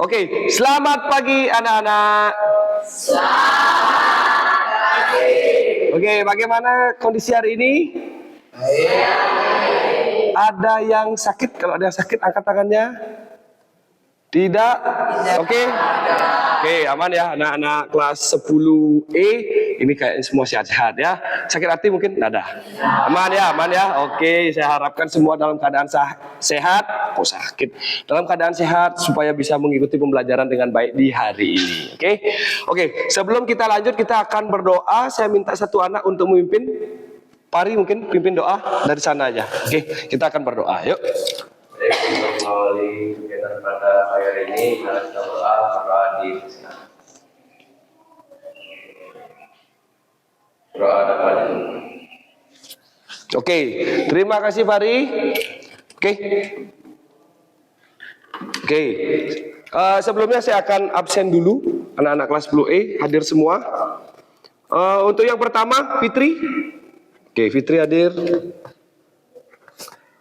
Oke, selamat pagi anak-anak. Oke, bagaimana kondisi hari ini? Ada yang sakit? Kalau ada yang sakit, angkat tangannya. Tidak? Oke. Oke, aman ya anak-anak kelas 10E. Ini kayak semua sehat-sehat ya. Sakit hati mungkin tidak ada. Aman ya. Oke, saya harapkan semua dalam keadaan sehat. Kok sakit? Dalam keadaan sehat supaya bisa mengikuti pembelajaran dengan baik di hari ini. Oke, sebelum kita lanjut kita akan berdoa. Saya minta satu anak untuk memimpin. Pari mungkin pimpin doa dari sana aja. Oke, kita akan berdoa. Yuk. Untuk mengawali kegiatan pada hari ini, kita berdoa di sini. Doa dapat. Oke, terima kasih Pari. Oke. Sebelumnya saya akan absen dulu. Anak-anak kelas 10E hadir semua. Untuk yang pertama Fitri. Oke, Fitri hadir.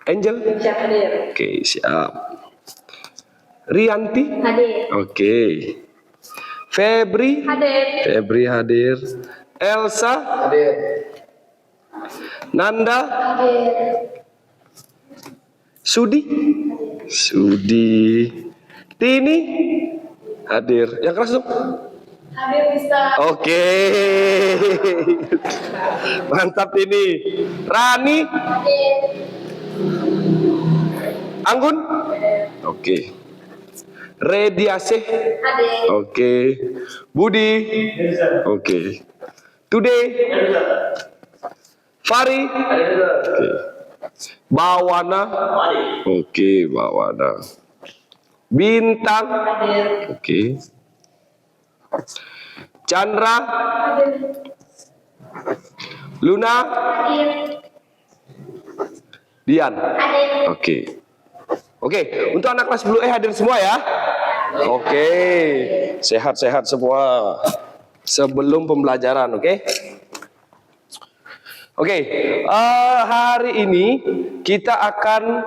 Angel? Siap hadir. Oke, siap. Rianti? Hadir. Oke. Febri? Hadir. Febri hadir. Elsa? Hadir. Nanda? Hadir. Sudi? Sudi. Tini? Hadir. Yang keras dong? Hadir bisa. Oke. Mantap Tini. Rani? Hadir. Anggun? Oke. Rediasih? Hadir. Oke. Budi? Oke. Today? Fari? Oke. Bawana? Oke, Bawana. Bintang? Hadir. Oke. Chandra? Hadir. Luna? Hadir. Dian? Hadir. Oke, untuk anak kelas 10E hadir semua ya. Oke, sehat-sehat semua sebelum pembelajaran, oke? Hari ini kita akan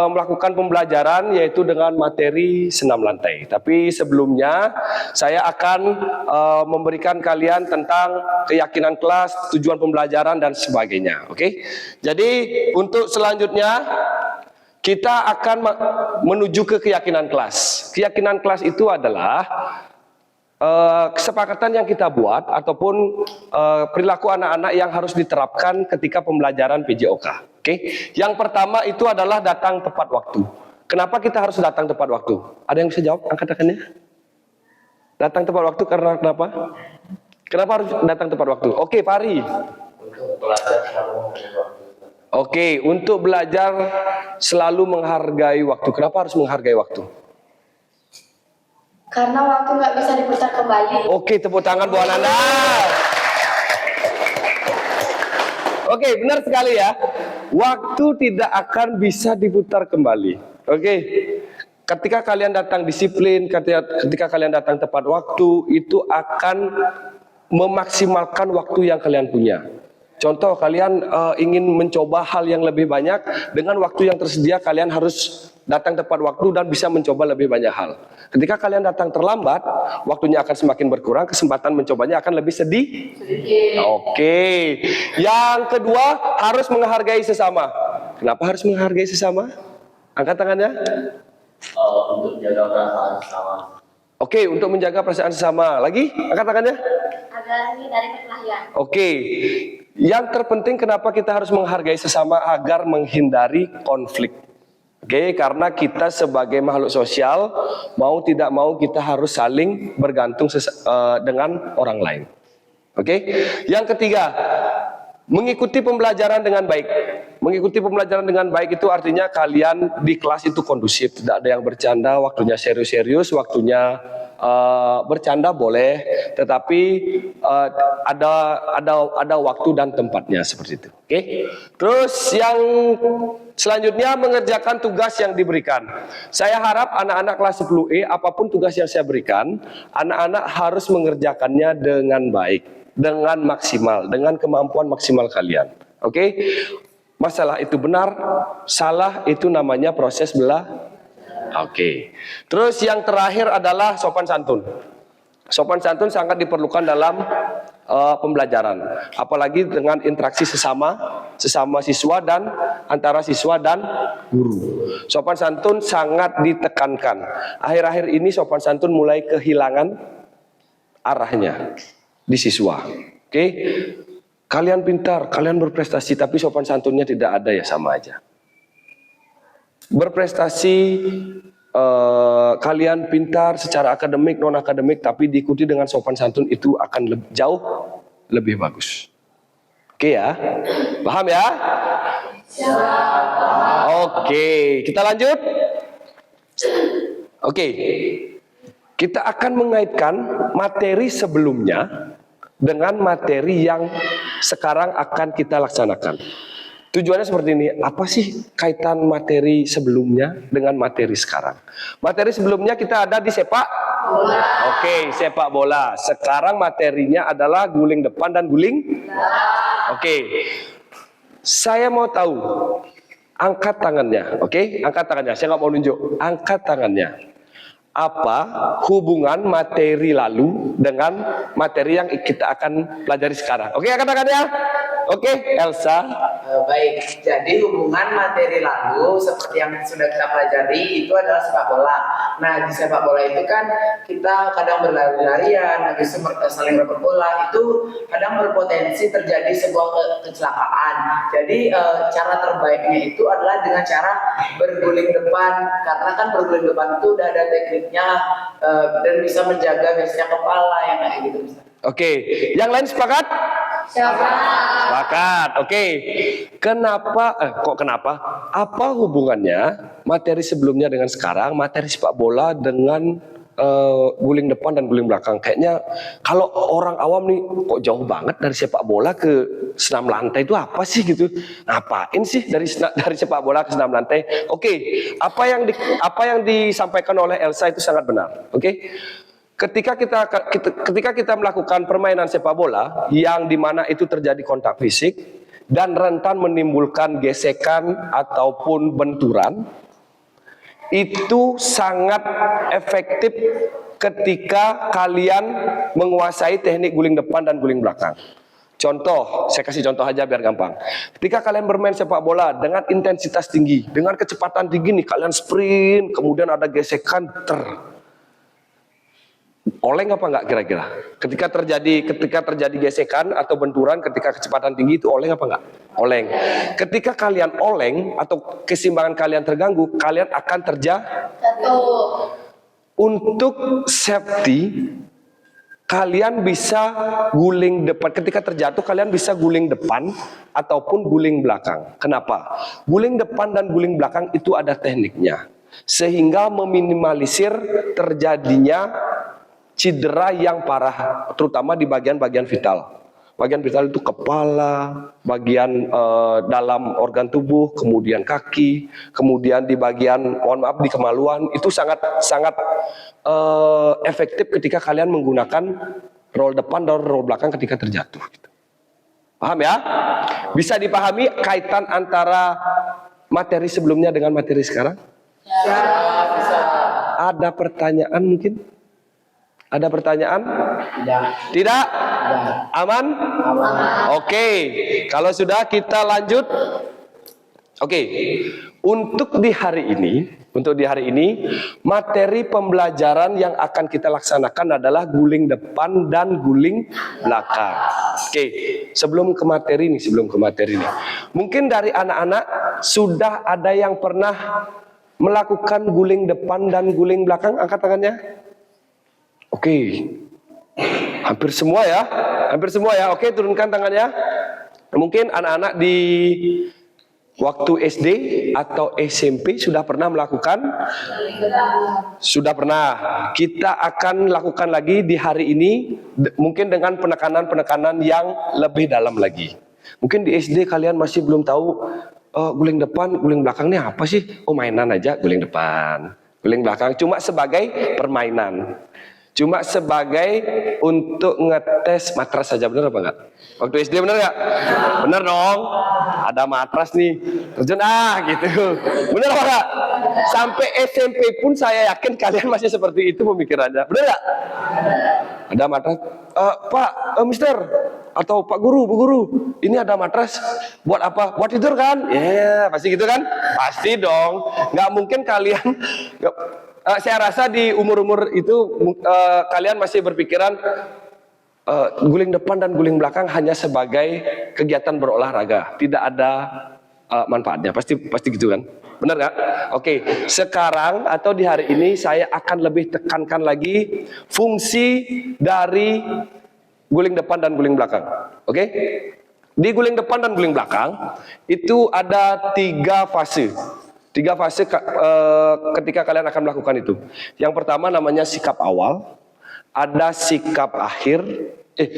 melakukan pembelajaran yaitu dengan materi senam lantai. Tapi sebelumnya saya akan memberikan kalian tentang keyakinan kelas, tujuan pembelajaran dan sebagainya. Oke. Jadi untuk selanjutnya kita akan menuju ke keyakinan kelas. Keyakinan kelas itu adalah kesepakatan yang kita buat ataupun perilaku anak-anak yang harus diterapkan ketika pembelajaran PJOK. Oke. Yang pertama itu adalah datang tepat waktu. Kenapa kita harus datang tepat waktu? Ada yang bisa jawab? Angkat tangannya. Datang tepat waktu karena kenapa? Kenapa harus datang tepat waktu? Oke, Pari. Untuk belajar selalu menghargai waktu. Oke, untuk belajar selalu menghargai waktu. Kenapa harus menghargai waktu? Karena waktu nggak bisa diputar kembali. Oke, tepuk tangan buat Anda. Oke, benar sekali ya. Waktu tidak akan bisa diputar kembali. Oke. Ketika kalian datang disiplin, ketika kalian datang tepat waktu, itu akan memaksimalkan waktu yang kalian punya. Contoh, kalian ingin mencoba hal yang lebih banyak, dengan waktu yang tersedia kalian harus datang tepat waktu dan bisa mencoba lebih banyak hal. Ketika kalian datang terlambat, waktunya akan semakin berkurang, kesempatan mencobanya akan lebih sedikit. Oke. Yang kedua, harus menghargai sesama. Kenapa harus menghargai sesama? Angkat tangannya. Untuk menjaga perasaan sama. Oke, untuk menjaga perasaan sesama. Lagi? Angkat tangannya. Agar ini dari perkelahian. Oke. Yang terpenting kenapa kita harus menghargai sesama agar menghindari konflik. Oke, karena kita sebagai makhluk sosial, mau tidak mau kita harus saling bergantung dengan orang lain. Oke. Yang ketiga, mengikuti pembelajaran dengan baik. Mengikuti pembelajaran dengan baik itu artinya kalian di kelas itu kondusif, tidak ada yang bercanda, waktunya serius-serius, waktunya bercanda boleh, tetapi ada waktu dan tempatnya seperti itu. Oke. Terus yang selanjutnya mengerjakan tugas yang diberikan. Saya harap anak-anak kelas 10E apapun tugas yang saya berikan, anak-anak harus mengerjakannya dengan baik, dengan maksimal, dengan kemampuan maksimal kalian. Oke. Masalah itu benar, salah itu namanya proses Oke. Terus yang terakhir adalah sopan santun. Sopan santun sangat diperlukan dalam pembelajaran, apalagi dengan interaksi sesama siswa dan antara siswa dan guru. Sopan santun sangat ditekankan. Akhir-akhir ini sopan santun mulai kehilangan arahnya di siswa. Oke, kalian pintar, kalian berprestasi, tapi sopan santunnya tidak ada ya sama aja. Berprestasi, kalian pintar secara akademik, non akademik, tapi diikuti dengan sopan santun itu akan jauh lebih bagus. Oke ya, paham ya? Oke, kita lanjut. Oke, kita akan mengaitkan materi sebelumnya dengan materi yang sekarang akan kita laksanakan. Tujuannya seperti ini, apa sih kaitan materi sebelumnya dengan materi sekarang? Materi sebelumnya kita ada di sepak bola. Oke, sepak bola. Sekarang materinya adalah guling depan dan guling belakang. Oke, saya mau tahu, angkat tangannya. Oke, angkat tangannya, saya nggak mau nunjuk. Angkat tangannya. Apa hubungan materi lalu dengan materi yang kita akan pelajari sekarang? Oke, angkat tangannya. Oke, Elsa. Baik, jadi hubungan materi lalu seperti yang sudah kita pelajari itu adalah sepak bola. Nah, di sepak bola itu kan kita kadang berlari-larian, habis itu saling rebut bola, itu kadang berpotensi terjadi sebuah kecelakaan. Jadi cara terbaiknya itu adalah dengan cara berguling depan, karena kan berguling depan itu udah ada tekniknya dan bisa menjaga biasanya kepala yang kayak gitu. Oke, yang lain sepakat? Sepakat. Oke. Kenapa? Kenapa? Apa hubungannya materi sebelumnya dengan sekarang, materi sepak bola dengan guling depan dan guling belakang? Kayaknya kalau orang awam nih, kok jauh banget dari sepak bola ke senam lantai itu apa sih gitu? Ngapain sih dari sepak bola ke senam lantai? Oke. Apa yang disampaikan oleh Elsa itu sangat benar. Oke. Ketika kita melakukan permainan sepak bola yang dimana itu terjadi kontak fisik dan rentan menimbulkan gesekan ataupun benturan, itu sangat efektif ketika kalian menguasai teknik guling depan dan guling belakang. Contoh, saya kasih contoh aja biar gampang. Ketika kalian bermain sepak bola dengan intensitas tinggi, dengan kecepatan tinggi nih, kalian sprint, kemudian ada gesekan, oleng apa enggak kira-kira? Ketika terjadi gesekan atau benturan ketika kecepatan tinggi itu oleng apa enggak? Oleng. Ketika kalian oleng atau keseimbangan kalian terganggu, kalian akan terjatuh. Untuk safety, kalian bisa guling depan. Ketika terjatuh, kalian bisa guling depan ataupun guling belakang. Kenapa? Guling depan dan guling belakang itu ada tekniknya, sehingga meminimalisir terjadinya cedera yang parah, terutama di bagian-bagian vital. Bagian vital itu kepala, bagian dalam organ tubuh, kemudian kaki, kemudian di bagian, di kemaluan. Itu sangat efektif ketika kalian menggunakan roll depan dan roll belakang ketika terjatuh. Paham ya? Bisa dipahami kaitan antara materi sebelumnya dengan materi sekarang? Ya, bisa. Ada pertanyaan mungkin? Ada pertanyaan? Tidak? Aman? Oke. Kalau sudah kita lanjut. Oke. Untuk di hari ini, materi pembelajaran yang akan kita laksanakan adalah guling depan dan guling belakang. Oke. Sebelum ke materi ini. Mungkin dari anak-anak sudah ada yang pernah melakukan guling depan dan guling belakang? Angkat tangannya. Oke, hampir semua ya. Oke, turunkan tangannya. Mungkin anak-anak di waktu SD atau SMP sudah pernah melakukan? Sudah pernah. Kita akan lakukan lagi di hari ini, mungkin dengan penekanan-penekanan yang lebih dalam lagi. Mungkin di SD kalian masih belum tahu guling depan, guling belakang ini apa sih? Oh, mainan aja, guling depan, guling belakang. Cuma sebagai permainan. Cuma sebagai untuk ngetes matras saja, bener apa enggak? Waktu SD bener enggak? Bener dong. Ada matras nih, terjun gitu. Bener apa enggak? Sampai SMP pun saya yakin kalian masih seperti itu pemikirannya. Benar nggak? Ada matras. Pak, Mister, atau Pak Guru, Bu Guru, ini ada matras. Buat apa? Buat tidur kan? Ya, pasti gitu kan? Pasti dong. Nggak mungkin kalian. Saya rasa di umur-umur itu kalian masih berpikiran guling depan dan guling belakang hanya sebagai kegiatan berolahraga, tidak ada manfaatnya. Pasti gitu kan? Benar nggak? Oke, sekarang atau di hari ini saya akan lebih tekankan lagi fungsi dari guling depan dan guling belakang. Oke? Di guling depan dan guling belakang itu ada 3 fase. 3 fase ketika kalian akan melakukan itu. Yang pertama namanya sikap awal, ada sikap akhir.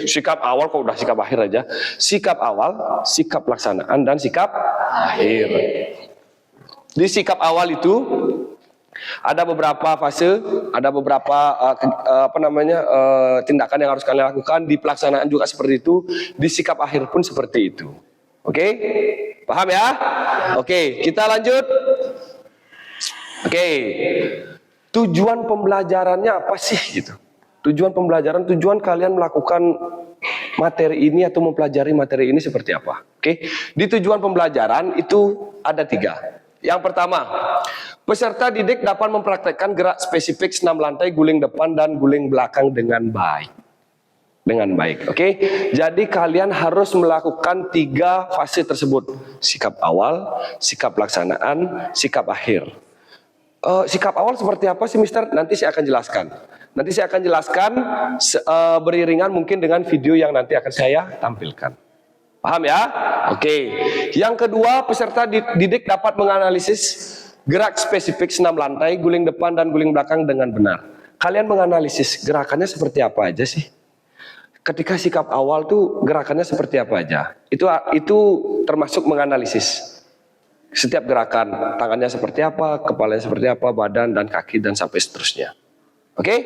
Sikap awal kok udah sikap akhir aja. Sikap awal, sikap pelaksanaan, dan sikap akhir. Di sikap awal itu ada beberapa fase, ada beberapa tindakan yang harus kalian lakukan. Di pelaksanaan juga seperti itu. Di sikap akhir pun seperti itu. Oke? Paham ya? Oke, kita lanjut. Oke. Tujuan pembelajarannya apa sih gitu? Tujuan pembelajaran, tujuan kalian melakukan materi ini atau mempelajari materi ini seperti apa? Oke. Di tujuan pembelajaran itu ada 3. Yang pertama, peserta didik dapat mempraktekkan gerak spesifik senam lantai, guling depan dan guling belakang dengan baik. Oke. Jadi kalian harus melakukan 3 fase tersebut. Sikap awal, sikap pelaksanaan, sikap akhir. Sikap awal seperti apa sih, Mister? Nanti saya akan jelaskan. Beriringan mungkin dengan video yang nanti akan saya tampilkan. Paham ya? Oke. Yang kedua, peserta didik dapat menganalisis gerak spesifik senam lantai, guling depan dan guling belakang dengan benar. Kalian menganalisis gerakannya seperti apa aja sih? Ketika sikap awal tuh gerakannya seperti apa aja? Itu termasuk menganalisis. Setiap gerakan, tangannya seperti apa, kepalanya seperti apa, badan dan kaki dan sampai seterusnya. Oke?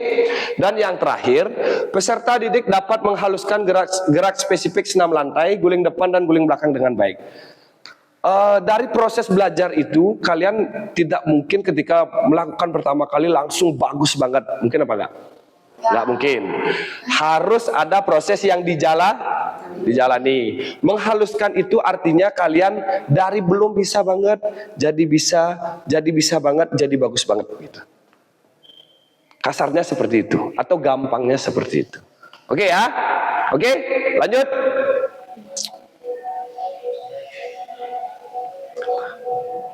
Dan yang terakhir, peserta didik dapat menghaluskan gerak spesifik senam lantai, guling depan dan guling belakang dengan baik. Dari proses belajar itu, kalian tidak mungkin ketika melakukan pertama kali langsung bagus banget. Mungkin apa enggak? Nggak mungkin. Harus ada proses yang dijalani. Menghaluskan itu artinya kalian dari belum bisa banget jadi bisa banget, jadi bagus banget gitu. Kasarnya seperti itu atau gampangnya seperti itu. Oke ya? Oke, lanjut.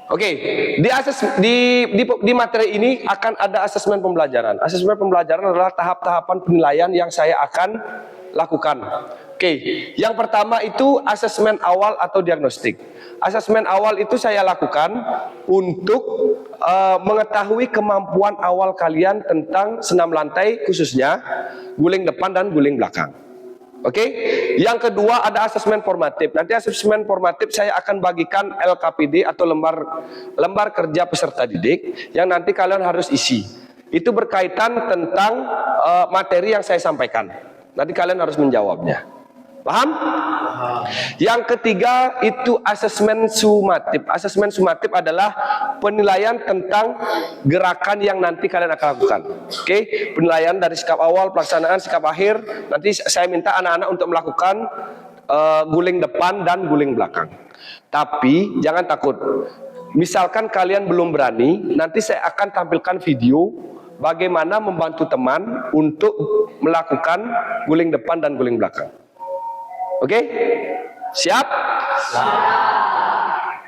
Oke, di materi ini akan ada asesmen pembelajaran. Asesmen pembelajaran adalah tahap-tahapan penilaian yang saya akan lakukan. Oke, yang pertama itu asesmen awal atau diagnostik. Asesmen awal itu saya lakukan untuk mengetahui kemampuan awal kalian tentang senam lantai, khususnya guling depan dan guling belakang. Oke, yang kedua ada asesmen formatif. Nanti asesmen formatif saya akan bagikan LKPD atau lembar kerja peserta didik yang nanti kalian harus isi. Itu berkaitan tentang materi yang saya sampaikan. Nanti kalian harus menjawabnya. Paham? Yang ketiga itu asesmen sumatif. Asesmen sumatif adalah penilaian tentang gerakan yang nanti kalian akan lakukan. Oke, penilaian dari sikap awal, pelaksanaan, sikap akhir. Nanti saya minta anak-anak untuk melakukan guling depan dan guling belakang. Tapi jangan takut. Misalkan kalian belum berani, nanti saya akan tampilkan video bagaimana membantu teman untuk melakukan guling depan dan guling belakang. Oke? Siap?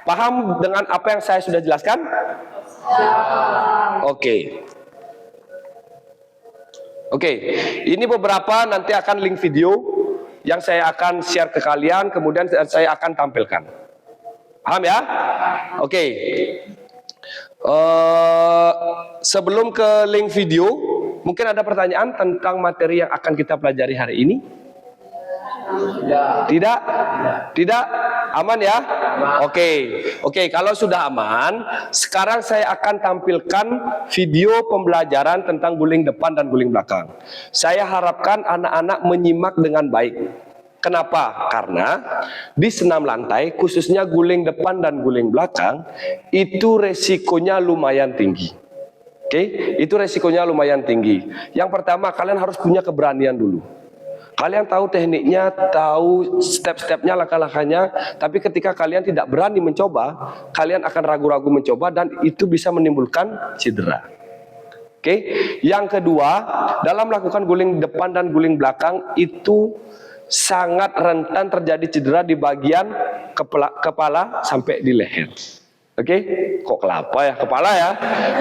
Paham dengan apa yang saya sudah jelaskan? Oke. Oke, ini beberapa nanti akan link video yang saya akan share ke kalian, kemudian saya akan tampilkan. Paham ya? Oke. Sebelum ke link video, mungkin ada pertanyaan tentang materi yang akan kita pelajari hari ini? Tidak? Tidak? Aman ya? Oke, kalau sudah aman, sekarang saya akan tampilkan video pembelajaran tentang guling depan dan guling belakang. Saya harapkan anak-anak menyimak dengan baik. Kenapa? Karena di senam lantai, khususnya guling depan dan guling belakang, itu resikonya lumayan tinggi. Oke, itu resikonya lumayan tinggi. Yang pertama, kalian harus punya keberanian dulu. Kalian tahu tekniknya, tahu step-stepnya, langkah-langkahnya, tapi ketika kalian tidak berani mencoba, kalian akan ragu-ragu mencoba dan itu bisa menimbulkan cedera. Oke, yang kedua, dalam melakukan guling depan dan guling belakang itu sangat rentan terjadi cedera di bagian kepala sampai di leher. Oke, kok kelapa ya? Kepala ya,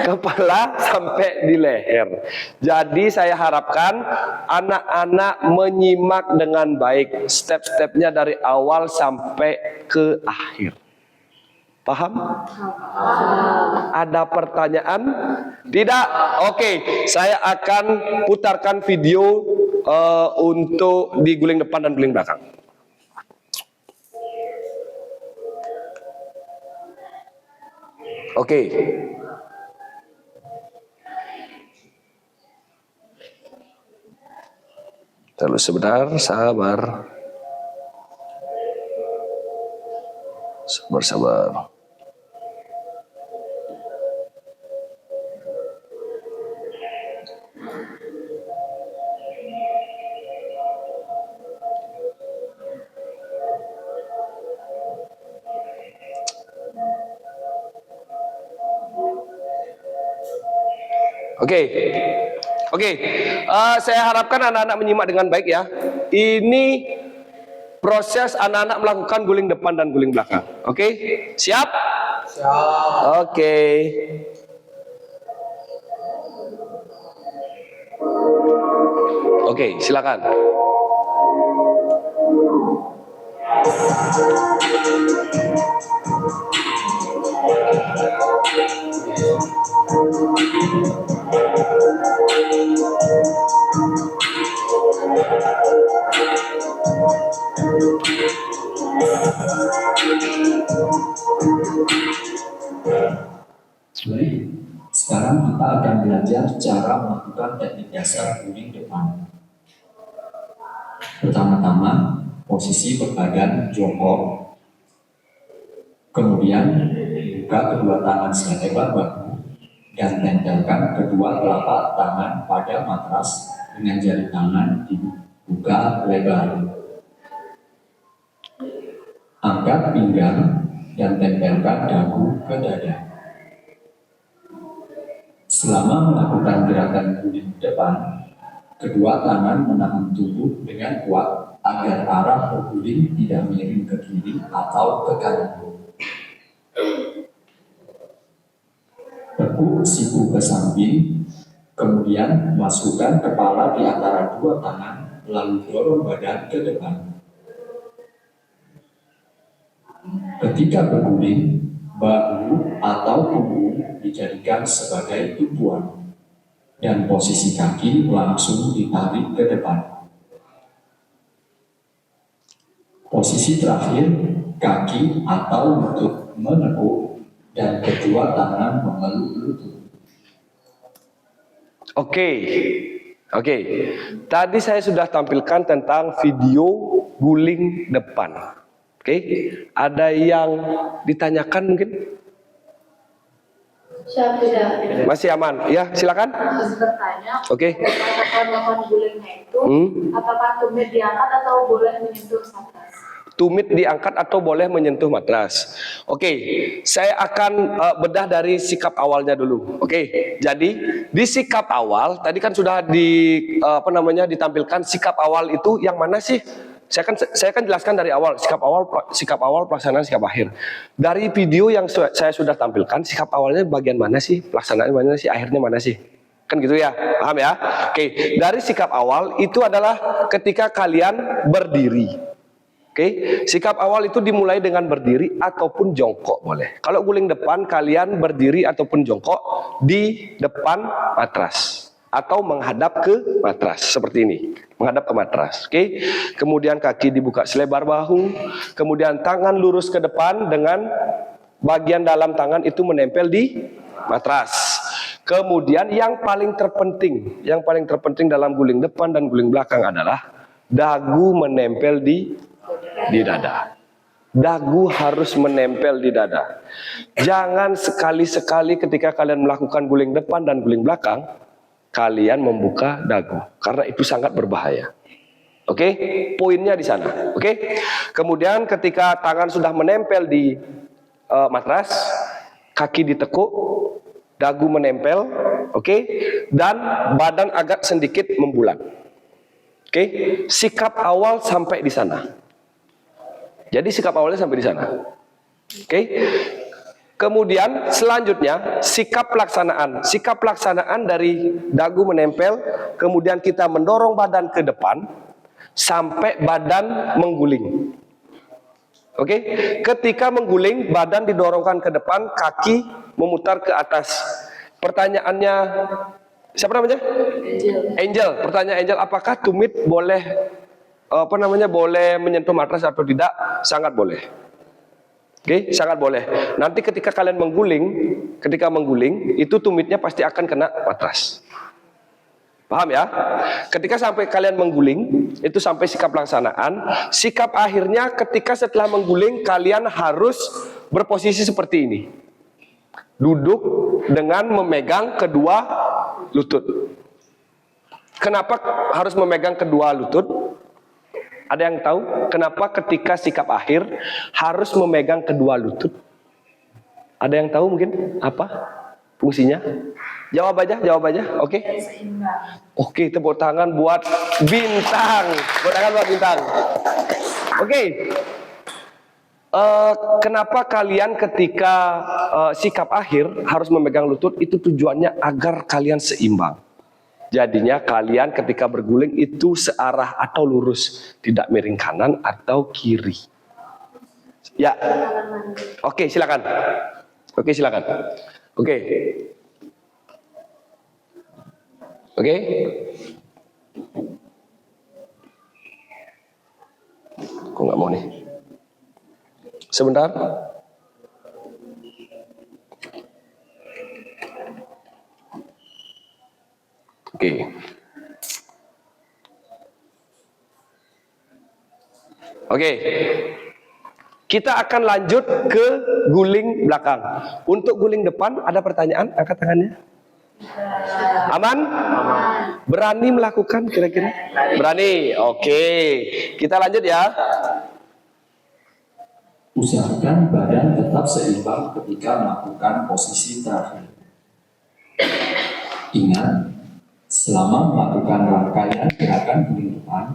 kepala sampai di leher. Jadi saya harapkan anak-anak menyimak dengan baik step-stepnya dari awal sampai ke akhir. Paham? Ada pertanyaan? Tidak? Oke, saya akan putarkan video untuk di guling depan dan guling belakang. Oke. Terus sebentar, sabar. Sabar. Oke. Saya harapkan anak-anak menyimak dengan baik ya. Ini proses anak-anak melakukan guling depan dan guling belakang. Oke, siap? Siap. Oke. Oke, silakan. Baik, sekarang kita akan belajar cara melakukan teknik dasar guling depan. Pertama-tama, posisi berbadan jongkok. Kemudian, buka kedua tangan selebar bahu dan tempelkan kedua telapak tangan pada matras dengan jari tangan dibuka lebar. Angkat pinggang dan tempelkan dagu ke dada. Selama melakukan gerakan guling depan, kedua tangan menahan tubuh dengan kuat agar arah berguling tidak miring ke kiri atau ke kanan. Tekuk siku ke samping, kemudian masukkan kepala di antara dua tangan, lalu dorong badan ke depan. Ketika berguling, bahu atau punggung dijadikan sebagai tumpuan dan posisi kaki langsung ditarik ke depan. Posisi terakhir, kaki atau lutut menekuk dan kedua tangan mengeluk lutut. Oke. Tadi saya sudah tampilkan tentang video guling depan. Oke. Ada yang ditanyakan mungkin? Siap, tidak. Masih aman? Ya, silakan. Harus bertanya. Oke. Melakukan gulingnya itu, apakah tumit diangkat atau boleh menyentuh matras? Tumit diangkat atau boleh menyentuh matras. Oke, saya akan bedah dari sikap awalnya dulu. Oke, jadi di sikap awal tadi kan sudah ditampilkan sikap awal itu yang mana sih? Saya kan jelaskan dari awal sikap awal pelaksanaan sikap akhir. Dari video yang saya sudah tampilkan sikap awalnya bagian mana sih? Pelaksanaan mana sih? Akhirnya mana sih? Kan gitu ya, paham ya? Oke, dari sikap awal itu adalah ketika kalian berdiri. Oke, sikap awal itu dimulai dengan berdiri ataupun jongkok boleh. Kalau guling depan kalian berdiri ataupun jongkok di depan matras atau menghadap ke matras seperti ini, menghadap ke matras. Oke, kemudian kaki dibuka selebar bahu, kemudian tangan lurus ke depan dengan bagian dalam tangan itu menempel di matras. Kemudian yang paling terpenting dalam guling depan dan guling belakang adalah dagu menempel di dada. Dagu harus menempel di dada. Jangan sekali-sekali ketika kalian melakukan guling depan dan guling belakang, kalian membuka dagu, karena itu sangat berbahaya. Oke, poinnya di sana. Oke, kemudian ketika tangan sudah menempel di matras, kaki ditekuk, dagu menempel, oke, dan badan agak sedikit membulat. Oke, sikap awal sampai di sana. Jadi sikap awalnya sampai di sana. Oke. Kemudian selanjutnya sikap pelaksanaan. Sikap pelaksanaan dari dagu menempel, kemudian kita mendorong badan ke depan sampai badan mengguling. Oke. Ketika mengguling, badan didorongkan ke depan, kaki memutar ke atas. Pertanyaannya, siapa namanya? Angel. Pertanyaan Angel, apakah tumit boleh boleh menyentuh matras atau tidak? Sangat boleh. Oke, sangat boleh. Nanti ketika kalian mengguling, itu tumitnya pasti akan kena matras. Paham ya? Ketika sampai kalian mengguling, itu sampai sikap pelaksanaan. Sikap akhirnya ketika setelah mengguling, kalian harus berposisi seperti ini. Duduk dengan memegang kedua lutut. Kenapa harus memegang kedua lutut? Ada yang tahu kenapa ketika sikap akhir harus memegang kedua lutut? Ada yang tahu mungkin apa fungsinya? Jawab aja. Oke. Oke, tepuk tangan buat Bintang. Oke. Kenapa kalian ketika sikap akhir harus memegang lutut? Itu tujuannya agar kalian seimbang. Jadinya kalian ketika berguling itu searah atau lurus, tidak miring kanan atau kiri. Ya. Oke, silakan. Oke. Kok nggak mau nih? Sebentar. Oke. Kita akan lanjut ke guling belakang. Untuk guling depan ada pertanyaan? Angkat tangannya. Aman? Berani melakukan kira-kira? Berani. Oke. Kita lanjut ya. Usahakan badan tetap seimbang ketika melakukan posisi terakhir. Ingat, selama melakukan rangkaian gerakan guling depan,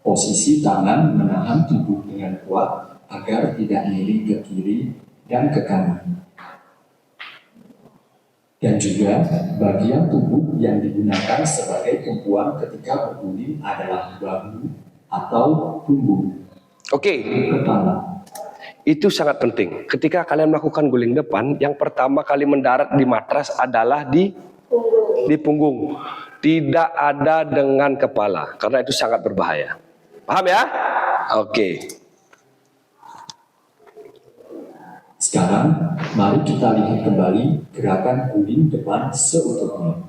posisi tangan menahan tubuh dengan kuat agar tidak miring ke kiri dan ke kanan. Dan juga bagian tubuh yang digunakan sebagai tumpuan ketika berguling adalah bahu atau punggung. Oke. Kepala. Itu sangat penting. Ketika kalian melakukan guling depan, yang pertama kali mendarat di matras adalah di punggung. Tidak ada dengan kepala, karena itu sangat berbahaya. Paham ya? Oke. Sekarang, mari kita lihat kembali gerakan guling depan seutuhnya.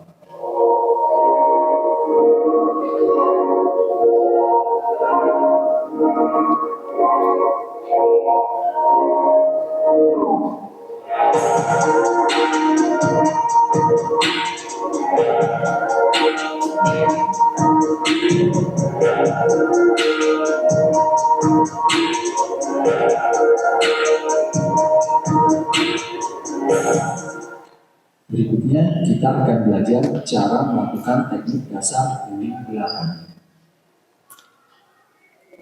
Berikutnya, kita akan belajar cara melakukan teknik dasar guling belakang.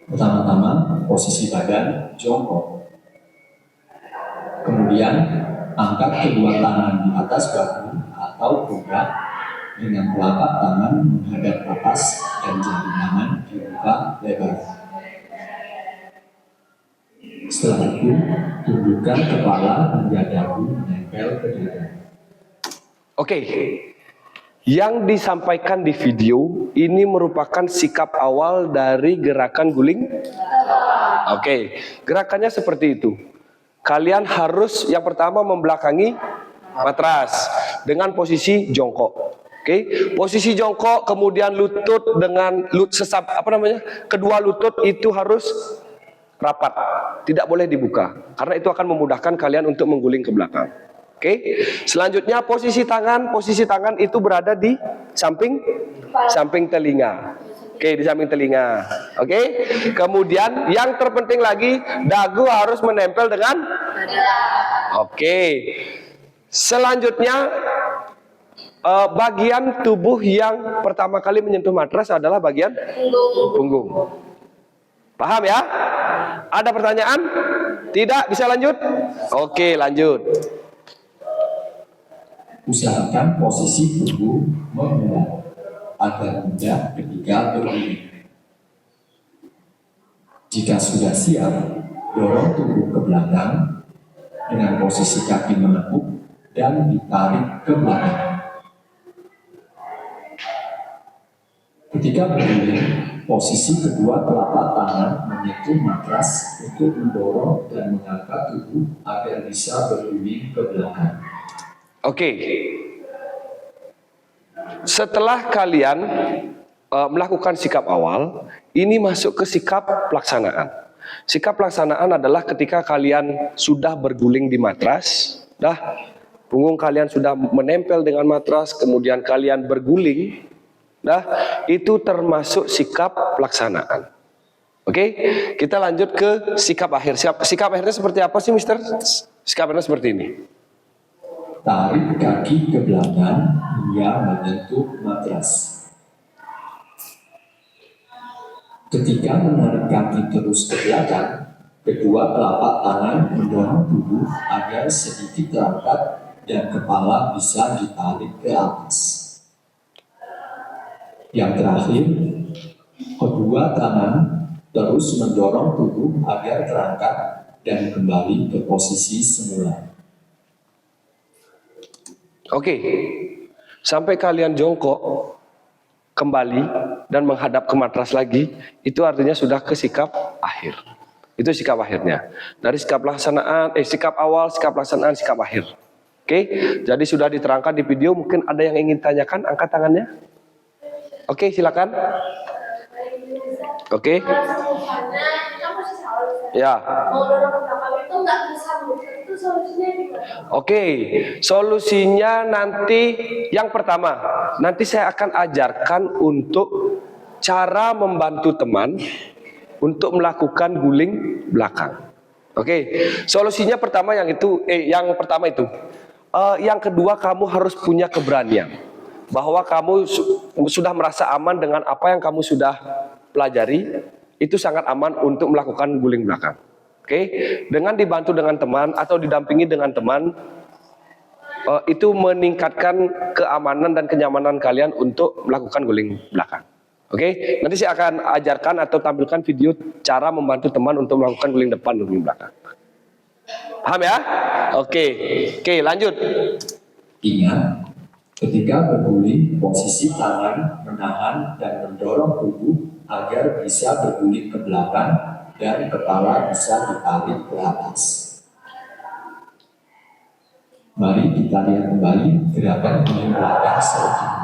Pertama-tama, posisi badan jongkok. Kemudian, angkat kedua tangan di atas bahu atau pundak dengan telapak tangan menghadap atas dan jari tangan dibuka lebar. Setelah itu, tundukkan kepala hingga dagu menempel ke dada. Oke. Yang disampaikan di video ini merupakan sikap awal dari gerakan guling. Oke. Gerakannya seperti itu. Kalian harus yang pertama membelakangi matras dengan posisi jongkok. Oke, posisi jongkok kemudian lutut dengan kedua lutut itu harus rapat, tidak boleh dibuka karena itu akan memudahkan kalian untuk mengguling ke belakang. Oke, selanjutnya posisi tangan itu berada di samping telinga. Oke, di samping telinga. Oke, kemudian yang terpenting lagi dagu harus menempel dengan. Oke, selanjutnya bagian tubuh yang pertama kali menyentuh matras adalah bagian punggung. Paham ya? Ada pertanyaan? Tidak? Bisa lanjut? Oke, lanjut. Usahakan posisi tubuh menguat agar mudah ketika berdiri. Jika sudah siap, dorong tubuh ke belakang dengan posisi kaki menekuk dan ditarik ke belakang. Ketika berdiri, posisi kedua telapak tangan menyentuh matras untuk mendorong dan mengangkat tubuh agar bisa berdiri ke belakang. Oke. Setelah kalian melakukan sikap awal, ini masuk ke sikap pelaksanaan. Sikap pelaksanaan adalah ketika kalian sudah berguling di matras, punggung kalian sudah menempel dengan matras, kemudian kalian berguling, itu termasuk sikap pelaksanaan. Oke, kita lanjut ke sikap akhir. Sikap akhirnya seperti apa sih, Mister? Sikap akhirnya seperti ini. Tarik kaki ke belakang hingga menyentuh matras. Ketika menarik kaki terus ke belakang, kedua telapak tangan mendorong tubuh agar sedikit terangkat dan kepala bisa ditarik ke atas. Yang terakhir, kedua tangan terus mendorong tubuh agar terangkat dan kembali ke posisi semula. Oke, sampai kalian jongkok kembali dan menghadap ke matras lagi, itu artinya sudah ke sikap akhir. Itu sikap akhirnya. Dari sikap pelaksanaan, sikap awal, sikap pelaksanaan, sikap akhir. Oke, jadi sudah diterangkan di video. Mungkin ada yang ingin tanyakan, angkat tangannya. Oke, silakan. Oke. Ya. Mau dorong ke belakang itu nggak bisa, itu solusinya gimana? Oke, solusinya nanti yang pertama, nanti saya akan ajarkan untuk cara membantu teman untuk melakukan guling belakang. Oke, solusinya pertama yang pertama itu. Yang kedua, kamu harus punya keberanian bahwa kamu sudah merasa aman dengan apa yang kamu sudah pelajari, itu sangat aman untuk melakukan guling belakang. Oke, dengan dibantu dengan teman atau didampingi dengan teman, itu meningkatkan keamanan dan kenyamanan kalian untuk melakukan guling belakang. Oke, nanti saya akan ajarkan atau tampilkan video cara membantu teman untuk melakukan guling depan dan guling belakang. Paham ya? Oke, lanjut. Ingat, ketika berguling, posisi tangan menahan dan mendorong tubuh agar bisa berguling ke belakang dan kepala bisa ditarik ke atas. Mari kita lihat kembali gerakan guling belakang selanjutnya.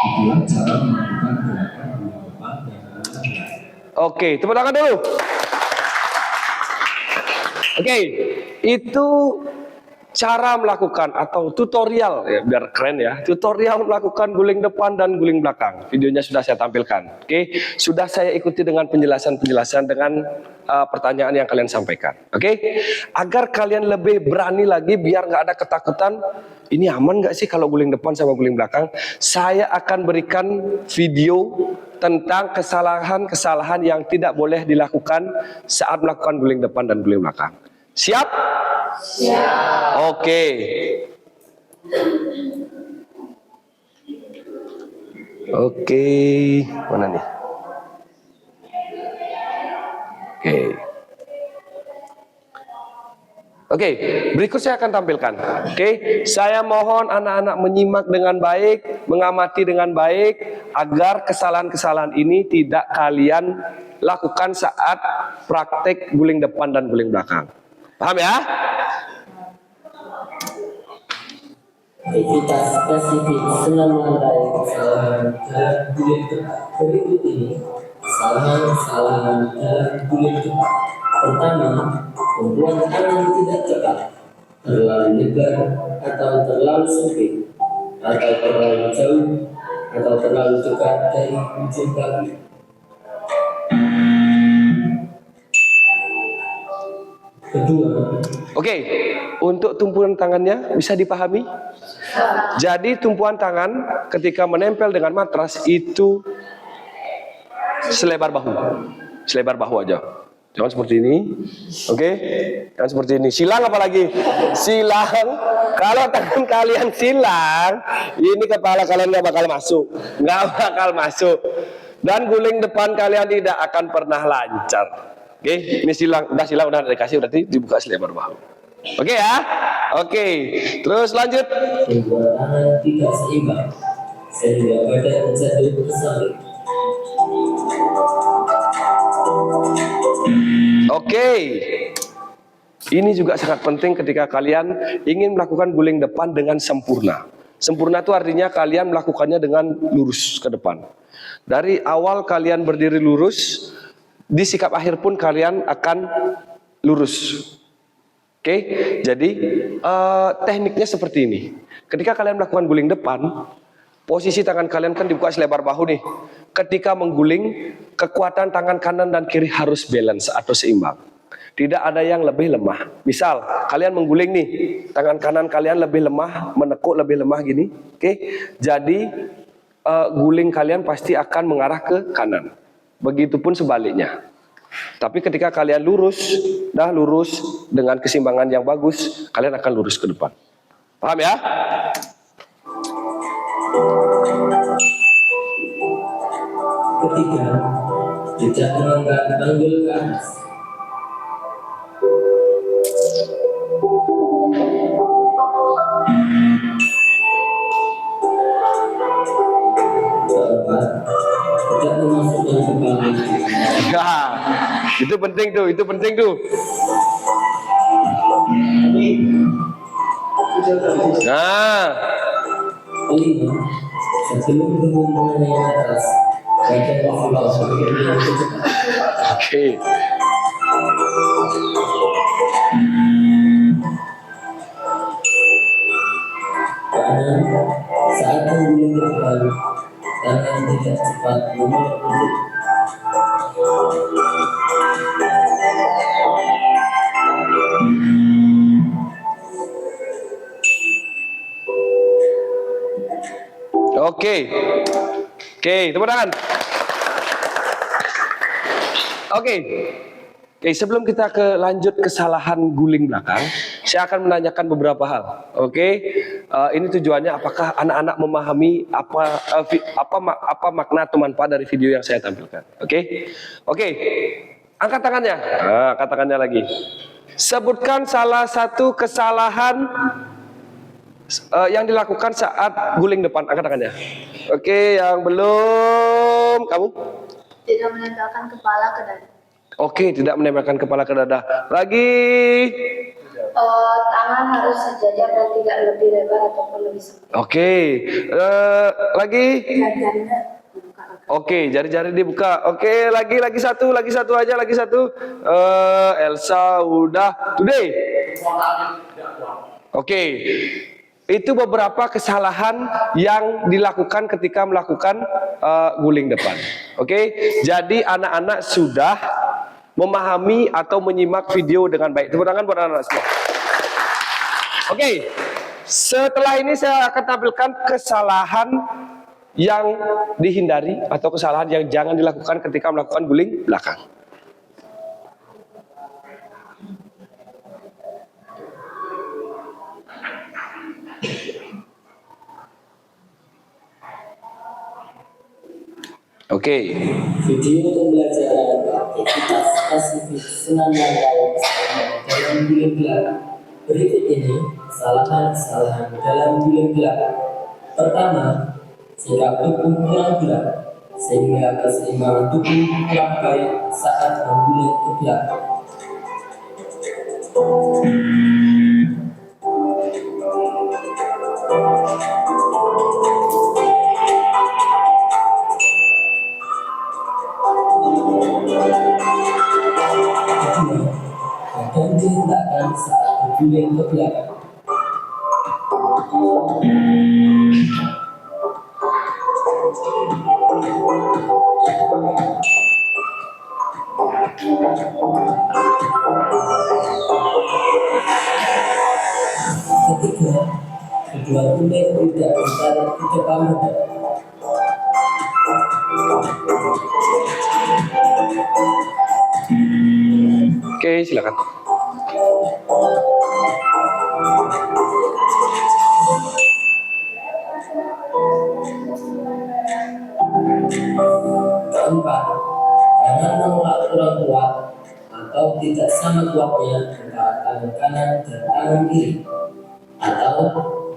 Itulah cara melakukan gerakan guling depan dan guling belakang. Oke, tepuk tangan dulu. Oke, itu cara melakukan atau tutorial, ya biar keren ya, tutorial melakukan guling depan dan guling belakang. Videonya sudah saya tampilkan. Oke, sudah saya ikuti dengan penjelasan-penjelasan dengan pertanyaan yang kalian sampaikan. Oke, agar kalian lebih berani lagi, biar nggak ada ketakutan. Ini aman nggak sih kalau guling depan sama guling belakang? Saya akan berikan video tentang kesalahan-kesalahan yang tidak boleh dilakukan saat melakukan guling depan dan guling belakang. Siap? Siap. Oke. Oke, mana nih? Oke. Oke, berikut saya akan tampilkan. Oke, saya mohon anak-anak menyimak dengan baik, mengamati dengan baik, agar kesalahan-kesalahan ini tidak kalian lakukan saat praktek guling depan dan guling belakang. Paham ya? Aktivitas spesifik senam mengenai kesalahan dalam guling tepat berikut ini. Kesalahan dalam guling tepat. Pertama, membuat tangan tidak tepat, terlalu lebar atau terlalu sempit, atau terlalu jauh, atau terlalu dekat dari ujung kaki. Kedua, Oke, untuk tumpuan tangannya bisa dipahami? Jadi tumpuan tangan ketika menempel dengan matras itu selebar bahu aja. Jangan seperti ini, oke? Jangan seperti ini. Silang apalagi? Silang. Kalau tangan kalian silang, ini kepala kalian nggak bakal masuk, Dan guling depan kalian tidak akan pernah lancar. Oke, ini silang, udah dikasih, berarti dibuka selebar bahu. Oke ya? Oke, terus lanjut. membuat tangan tidak seimbang, sehingga badan menjadi ke samping. Oke, ini juga sangat penting ketika kalian ingin melakukan guling depan dengan sempurna. Sempurna itu artinya kalian melakukannya dengan lurus ke depan. Dari awal kalian berdiri lurus, di sikap akhir pun kalian akan lurus. Oke, jadi tekniknya seperti ini. Ketika kalian melakukan guling depan, posisi tangan kalian kan dibuka selebar bahu nih. Ketika mengguling, kekuatan tangan kanan dan kiri harus balance atau seimbang. Tidak ada yang lebih lemah. Misal, kalian mengguling nih, tangan kanan kalian lebih lemah, menekuk lebih lemah gini. Oke, jadi guling kalian pasti akan mengarah ke kanan. Begitupun sebaliknya. Tapi ketika kalian lurus dengan keseimbangan yang bagus, kalian akan lurus ke depan. Paham ya? Ketiga, tidak mengangkat panggul ke atas. Keempat, tidak memasukkan kepala. Nah, itu penting tuh. Nah, Kelima, sebelum punggung mengenai atas, badan dibuka bergerak ke depan. oke. Keenam, saat mengguling ke depan, tangan tidak cepat memeluk perut. Oke, tepuk tangan. Oke, sebelum kita lanjut kesalahan guling belakang, saya akan menanyakan beberapa hal. Oke, ini tujuannya apakah anak-anak memahami apa makna atau manfaat dari video yang saya tampilkan. Oke, angkat tangannya. Angkat tangannya lagi. Sebutkan salah satu kesalahan yang dilakukan saat guling depan. Angkat tangannya. Oke, yang belum, kamu? Tidak menempelkan kepala ke dada. Oke, tidak menempelkan kepala ke dada. Lagi. Tangan harus sejajar dan tidak lebih lebar ataupun lebih sempit. Oke, lagi. Jari-jarinya dibuka. Oke, jari-jari dibuka. Oke, lagi satu aja, lagi satu. Elsa udah. Today. Oke. Itu beberapa kesalahan yang dilakukan ketika melakukan guling depan. Oke, jadi anak-anak sudah memahami atau menyimak video dengan baik. Tepuk tangan buat anak-anak semua. Oke, setelah ini saya akan tampilkan kesalahan yang dihindari atau kesalahan yang jangan dilakukan ketika melakukan guling belakang. Oke. Video pembelajaran aktivitas spesifik senam rangkai kesalahan dalam bulan gelap. Berikut ini kesalahan-kesalahan dalam bulan gelap. Pertama, sikap tubuh kurang gelap sehingga keseimbangan tubuh kurang baik saat membulan ke belakang. Badan dihendakkan saat berguling ke belakang. Ketiga, kedua kulit tidak bertarik ke depan badan. Oke, silakan. Keempat, jangan menolak kurang kuat atau tidak sama kuatnya antara tangan kanan dan tangan kiri, atau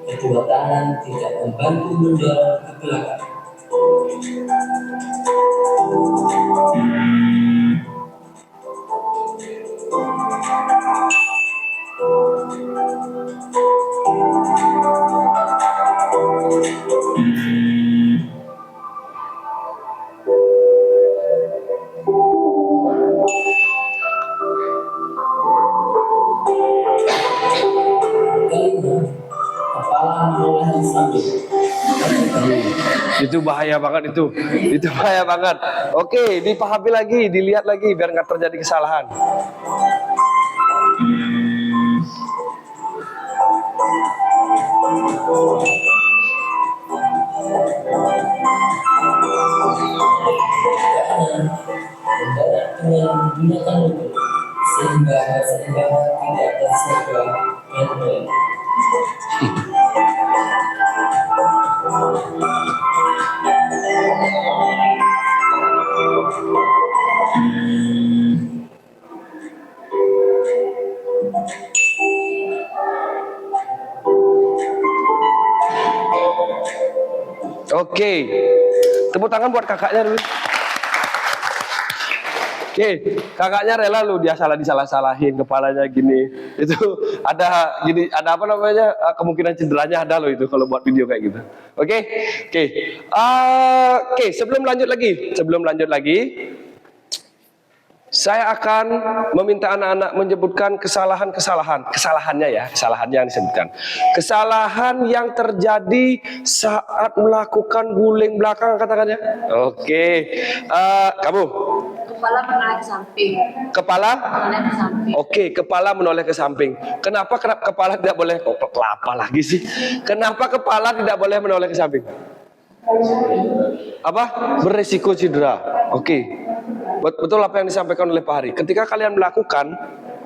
kedua tangan tidak membantu mendorong ke belakang. Kelima, kepala menoleh di samping. Itu bahaya banget itu. Itu bahaya banget. Oke, dipahami lagi, dilihat lagi biar nggak terjadi kesalahan. Kanan, mendarat dengan menggunakan lutut sehingga keseimbangan tidak terjaga dan baik. Oke, tepuk tangan buat kakaknya dulu. Oke, kakaknya rela lu dia disalah-salahin kepalanya gini. Itu ada gini, ada apa namanya? Kemungkinan cederanya ada loh itu kalau buat video kayak gitu. Oke. Oke, sebelum lanjut lagi, saya akan meminta anak-anak menyebutkan kesalahannya yang disebutkan. Kesalahan yang terjadi saat melakukan guling belakang, katakannya. Oke, kamu. Kepala menoleh ke samping. Kepala? Menoleh ke samping. Oke, kepala menoleh ke samping. Kenapa kepala tidak boleh? Kelapa lagi sih. Kenapa kepala tidak boleh menoleh ke samping? Apa? Beresiko cedera. Oke. Betul apa yang disampaikan oleh Pak Hari. Ketika kalian melakukan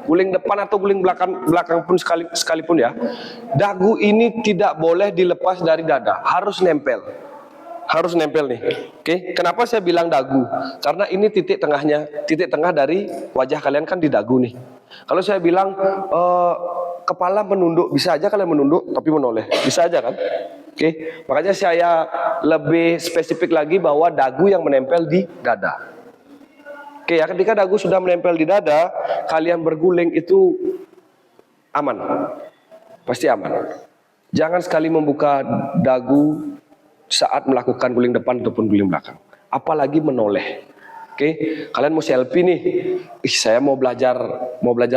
guling depan atau guling belakang pun sekalipun ya, dagu ini tidak boleh dilepas dari dada, harus nempel nih. Oke, kenapa saya bilang dagu? Karena ini titik tengah dari wajah kalian kan di dagu nih. Kalau saya bilang kepala menunduk, bisa aja kalian menunduk tapi menoleh, bisa aja kan? Oke, makanya saya lebih spesifik lagi bahwa dagu yang menempel di dada. Oke ya, ketika dagu sudah menempel di dada, kalian berguling itu aman, pasti aman. Jangan sekali membuka dagu saat melakukan guling depan ataupun guling belakang, apalagi menoleh. Oke, kalian mau selfie nih, saya mau belajar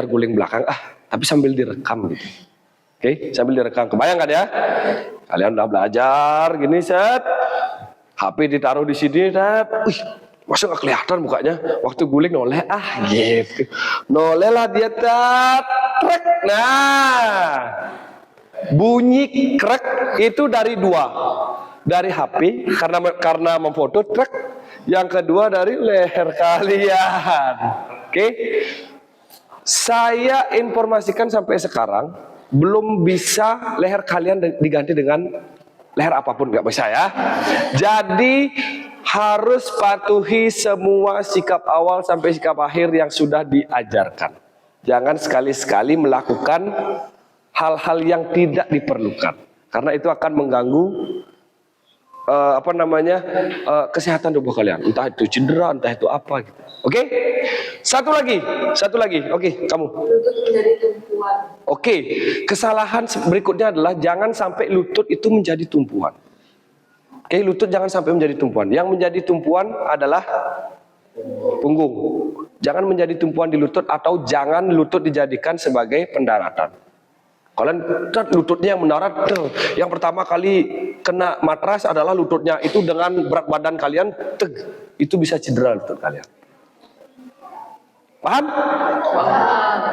guling belakang, tapi sambil direkam gitu. Oke, sambil direkam, kebayang kan ya? Kalian udah belajar gini, set, HP ditaruh di sini, set, masa nggak kelihatan mukanya? Waktu guling noleh, gitu. Noleh lah dia, trek. Nah, bunyi krek itu dari dua. Dari HP, karena memfoto, trek. Yang kedua dari leher kalian. Oke? Saya informasikan sampai sekarang, belum bisa leher kalian diganti dengan leher apapun, nggak bisa ya. Jadi harus patuhi semua sikap awal sampai sikap akhir yang sudah diajarkan. Jangan sekali-sekali melakukan hal-hal yang tidak diperlukan, karena itu akan mengganggu kesehatan tubuh kalian. Entah itu cedera, entah itu apa gitu. Oke? Satu lagi. Oke, kamu. Lutut menjadi tumpuan. Oke, kesalahan berikutnya adalah jangan sampai lutut itu menjadi tumpuan. Oke, lutut jangan sampai menjadi tumpuan. Yang menjadi tumpuan adalah punggung. Jangan menjadi tumpuan di lutut, atau jangan lutut dijadikan sebagai pendaratan. Kalian lututnya yang mendarat, yang pertama kali kena matras adalah lututnya. Itu dengan berat badan kalian, itu bisa cedera lutut kalian. Paham?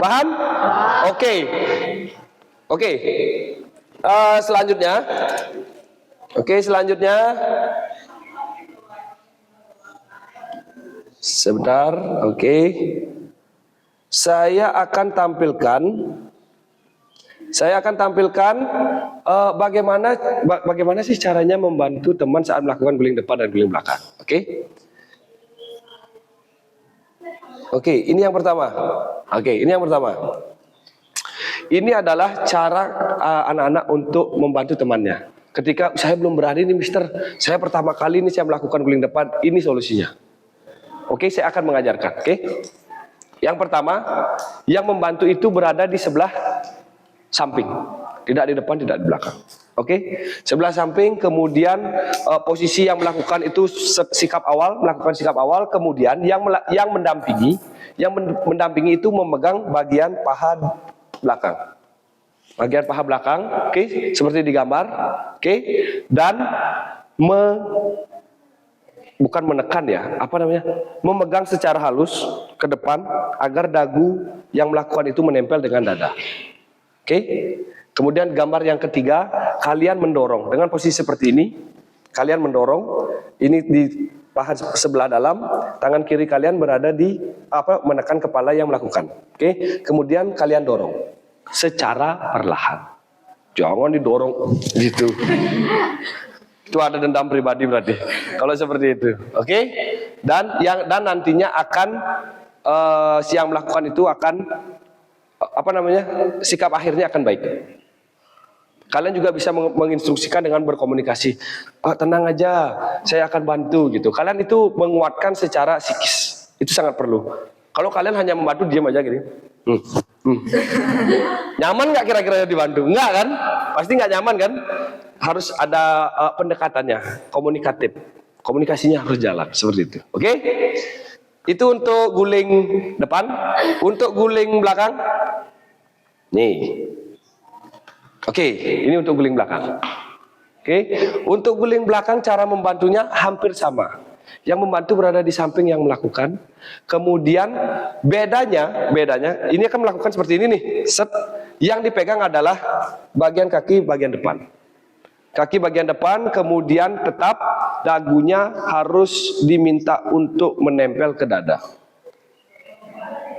Paham? Oke. Selanjutnya. Sebentar. Saya akan tampilkan bagaimana sih caranya membantu teman saat melakukan guling depan dan guling belakang. Oke, ini yang pertama. Ini adalah cara anak-anak untuk membantu temannya. Ketika saya belum berani nih mister, saya pertama kali ini saya melakukan guling depan, ini solusinya. Oke, saya akan mengajarkan. Yang pertama, yang membantu itu berada di sebelah samping, tidak di depan, tidak di belakang. Sebelah samping, kemudian posisi yang melakukan itu melakukan sikap awal, kemudian yang mendampingi itu memegang bagian paha belakang. Seperti di gambar, dan bukan menekan ya, memegang secara halus ke depan agar dagu yang melakukan itu menempel dengan dada. Kemudian gambar yang ketiga, kalian mendorong dengan posisi seperti ini. Kalian mendorong ini di paha sebelah dalam, tangan kiri kalian berada di menekan kepala yang melakukan. Kemudian kalian dorong secara perlahan. Jangan didorong gitu. Itu ada dendam pribadi berarti. Kalau seperti itu, Dan nantinya akan yang melakukan itu akan sikap akhirnya akan baik. Kalian juga bisa menginstruksikan dengan berkomunikasi. Tenang aja, saya akan bantu gitu. Kalian itu menguatkan secara psikis. Itu sangat perlu. Kalau kalian hanya membantu diam aja gini. Nyaman nggak kira-kira dibantu? Enggak kan? Pasti nggak nyaman kan? Harus ada pendekatannya, komunikatif. Komunikasinya harus jalan seperti itu. Itu untuk guling depan. Untuk guling belakang, nih. Ini untuk guling belakang. Untuk guling belakang cara membantunya hampir sama. Yang membantu berada di samping yang melakukan. Kemudian bedanya ini akan melakukan seperti ini nih. Yang dipegang adalah bagian kaki bagian depan. Kaki bagian depan, kemudian tetap dagunya harus diminta untuk menempel ke dada.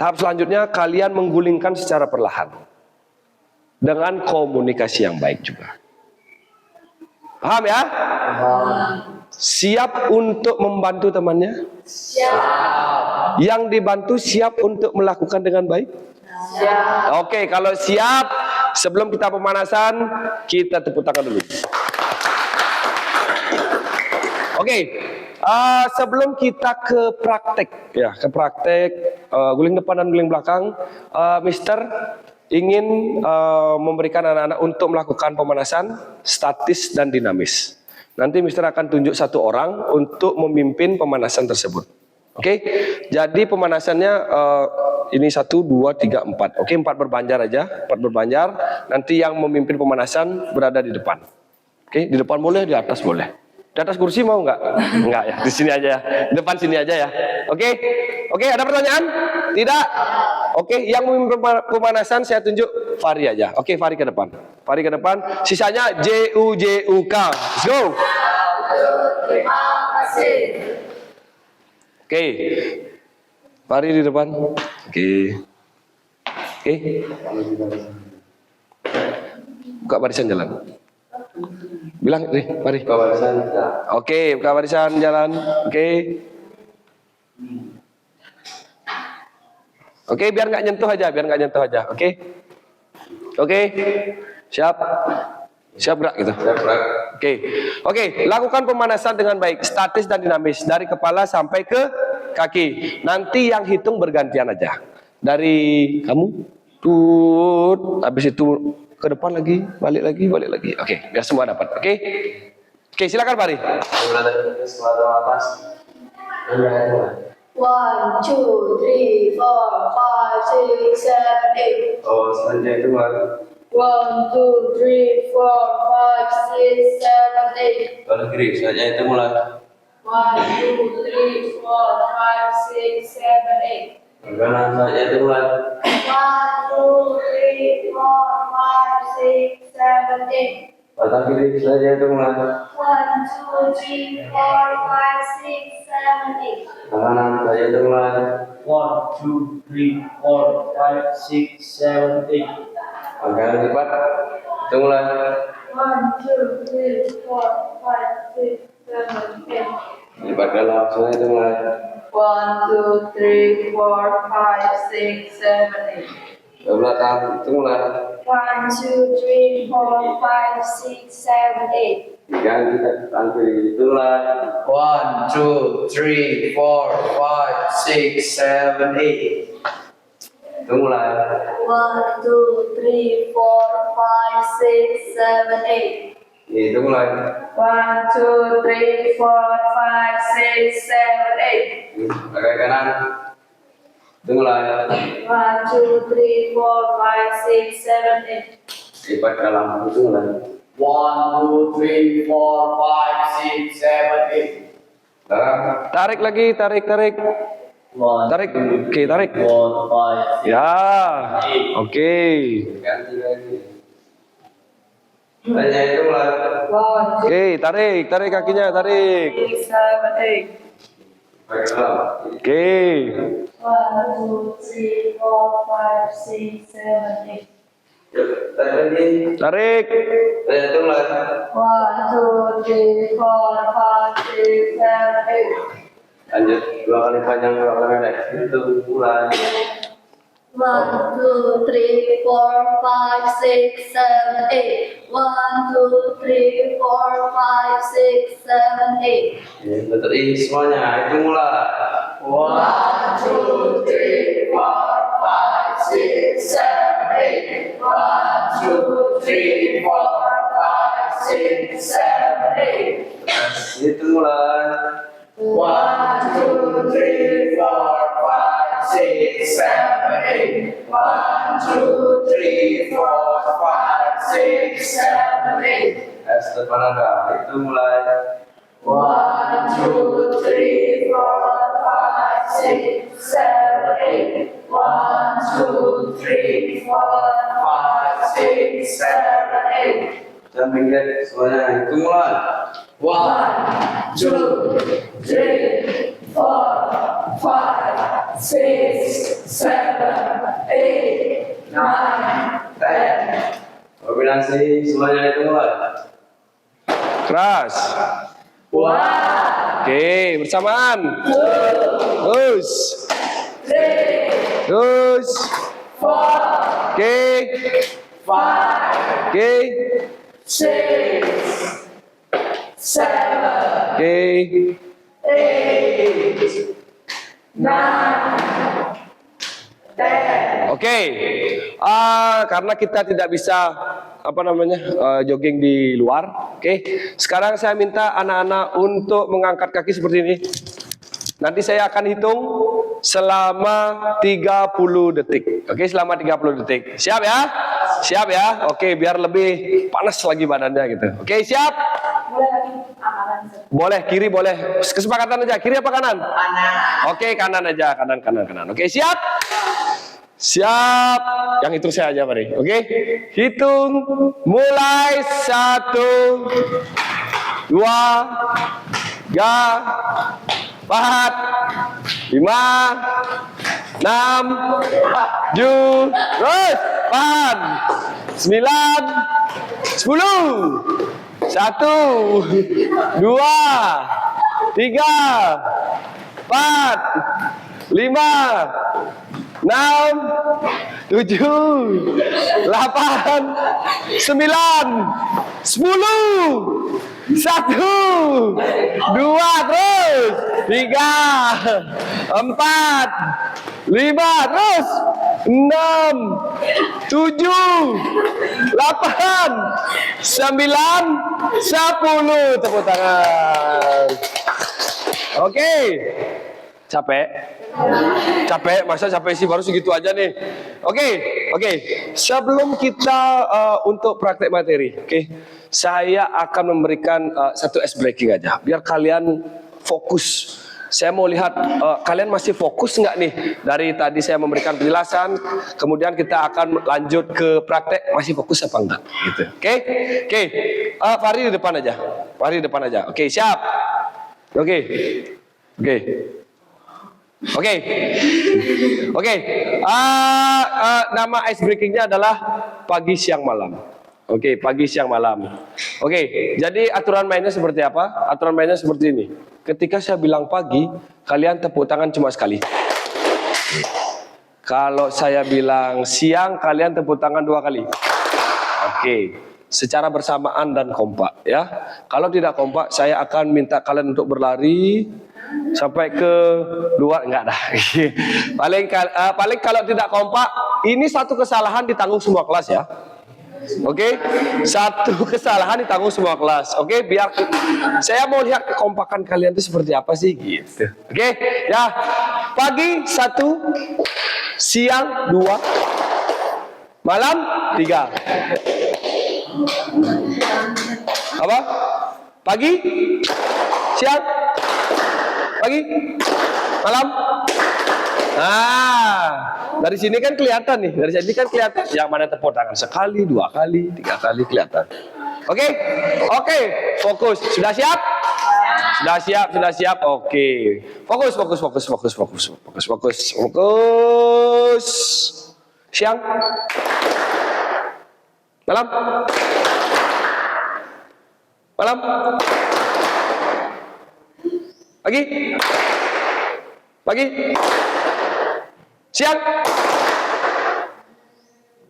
Tahap selanjutnya kalian menggulingkan secara perlahan. Dengan komunikasi yang baik juga. Paham ya? Siap untuk membantu temannya? Siap. Yang dibantu siap untuk melakukan dengan baik? Siap. Kalau siap, sebelum kita pemanasan, kita tepuk tangan dulu. Sebelum kita ke praktek, guling depan dan guling belakang, Mister ingin memberikan anak-anak untuk melakukan pemanasan statis dan dinamis. Nanti Mister akan tunjuk satu orang untuk memimpin pemanasan tersebut. Jadi pemanasannya ini 1, 2, 3, 4. 4 berbanjar aja, 4 berbanjar. Nanti yang memimpin pemanasan berada di depan. Di depan boleh, di atas boleh. Di atas kursi mau nggak? Nggak ya, di sini aja ya. Depan sini aja ya. Ada pertanyaan? Tidak? Yang memimpin pemanasan saya tunjuk Fahri aja. Fahri ke depan. Sisanya JUK. Let's go. Terima kasih. Fahri di depan. Buka barisan jalan. Bilang, mari. Buka barisan jalan. Oke, buka barisan jalan. Oke. Oke, biar nggak nyentuh aja. Oke. Oke. Siap. Siap gerak gitu. Siap, gerak. Oke, lakukan pemanasan dengan baik, statis dan dinamis dari kepala sampai ke kaki. Nanti yang hitung bergantian aja. Dari kamu, tut, habis itu ke depan lagi, balik lagi. Oke, biar semua dapat. Oke, silakan Pari. Mulai dari setelah atas. Mulai. 1, 2, 3, 4, 5, 6, 7, 8. Oh, selanjutnya itu mulai. 1, 2, 3, 4, 5, 6, 7, 8. Baru kiri, selanjutnya itu mulai. 1, 2, 3, 4, 5, 6, 7, 8. Kanan, selanjutnya itu mulai. 1, 2, 3, 4, 5, 6, 7, 8. Batang kiri, selanjutnya itu mulai. 1, 2, 3, 4, 5, 6, 7, 8. Kanan, selanjutnya itu mulai. 1, 2, 3, 4, 5, 6, 7, 8. Angkat lipat, itu mulai. 1, 2, 3, 4, 5, 6, 7, 8. Lipat ke dalam, selanjutnya itu mulai. 1, 2, 3, 4, 5, 6, 7, 8. Ke belakang, itu mulai. 1, 2, 3, 4, 5, 6, 7, 8. Pegang kita tampil, itu mulai. 1, 2, 3, 4, 5, 6, 7, 8. Itu mulai. 1, 2, 3, 4, 5, 6, 7, 8. Itu mulai. 1, 2, 3, 4, 5, 6, 7, 8. Pakai kanan. Itu mulai. 1, 2, 3, 4, 5, 6, 7, 8. Lipat ke dalam, itu mulai. 1, 2, 3, 4, 5, 6, 7, 8. Sekarang, Tarik lagi, tarik. Tarik. Oke, tarik. 4, 5, Ya. Oke. ganti lagi. Selanjutnya itu mulai. 1, 2, Oke, tarik kakinya, tarik. 3, 7, 8. Pakai ke dalam. Oke. 1, 2, 3, 4, 5, 6, 7, 8. Yuk, tarik lagi. Tarik. Selanjutnya itu mulai. 1, 2, 3, 4, 5, 6, 7, 8. Lanjut, 2 kali panjang, 2 kali pendek. Itu mulai. 1, 2, 3, 4, 5, 6, 7, 8. 1, 2, 3, 4, 5, 6, 7, 8. Ini bentuk I semuanya, itu mulai. 1, 2, 3, 4, 5, 6, 7, 8. 1, 2, 3, 4, 5, 6, 7, 8. Itu mulai. 1, 2, 3, 4, 5, 6, 7, 8. 1, 2, 3, 4, 5, 6, 7, 8. Depan ada, itu mulai. 1, 2, 3, 4, 5, 6, 7, 8. 1, 2, 3, 4, 5, 6, 7, 8. Dan pinggir semuanya, itu mulai. 1, 2, 3, 4, 5, 6, 7, 8, 9, 10. Kombinasi semuanya itu mulai. Keras. Oke, bersamaan. Terus. Terus. Oke. Oke. 6, 7, Oke. 8, 9, 10. Oke. Karena kita tidak bisa jogging di luar. Oke. Sekarang saya minta anak-anak untuk mengangkat kaki seperti ini. Nanti saya akan hitung selama 30 detik. Oke, selama 30 detik. Siap ya? Siap ya? Oke, biar lebih panas lagi badannya gitu. Oke, siap? Boleh lagi amalan. Boleh, kiri boleh. Kesepakatan aja, kiri apa kanan? Kanan. Oke, kanan aja, kanan. Oke, siap? Siap. Yang hitung saya aja, mari. Oke, hitung. Mulai 1, 2, 3, 4, 5, 6, 7, terus 8, 9, 10, 1, 2, 3, 4, 5, 6, 7, 8, 9, 10. 1, 2, terus 3, 4, 5, terus 6, 7, 8, 9, 10. Tepuk tangan. Oke. Capek? Capek? Masa capek sih, baru segitu aja nih. Oke. Sebelum kita untuk praktek materi, saya akan memberikan satu ice breaking aja, biar kalian fokus. Saya mau lihat kalian masih fokus nggak nih? Dari tadi saya memberikan penjelasan, kemudian kita akan lanjut ke praktek, masih fokus apa enggak? Gitu. Oke. Fahri di depan aja. Oke, siap. Oke. Nama ice breakingnya adalah pagi siang malam. Pagi siang malam. Jadi aturan mainnya seperti apa? Aturan mainnya seperti ini. Ketika saya bilang pagi, kalian tepuk tangan cuma sekali. Kalau saya bilang siang, kalian tepuk tangan 2 kali. Secara bersamaan dan kompak ya. Kalau tidak kompak, saya akan minta kalian untuk berlari sampai ke 2, enggak dah. Paling kalau tidak kompak, ini satu kesalahan ditanggung semua kelas ya. Satu kesalahan ditanggung semua kelas. Biar saya mau lihat kekompakan kalian itu seperti apa sih gitu. Ya. Pagi 1, siang 2, malam 3. Apa? Pagi, siang, pagi, malam. Dari sini kan kelihatan nih. Dari sini kan kelihatan yang mana tepuk tangan sekali, 2 kali, 3 kali kelihatan. Oke. Fokus. Sudah siap? Sudah siap. Oke. Fokus. Siang. Malam. Pagi. Siang.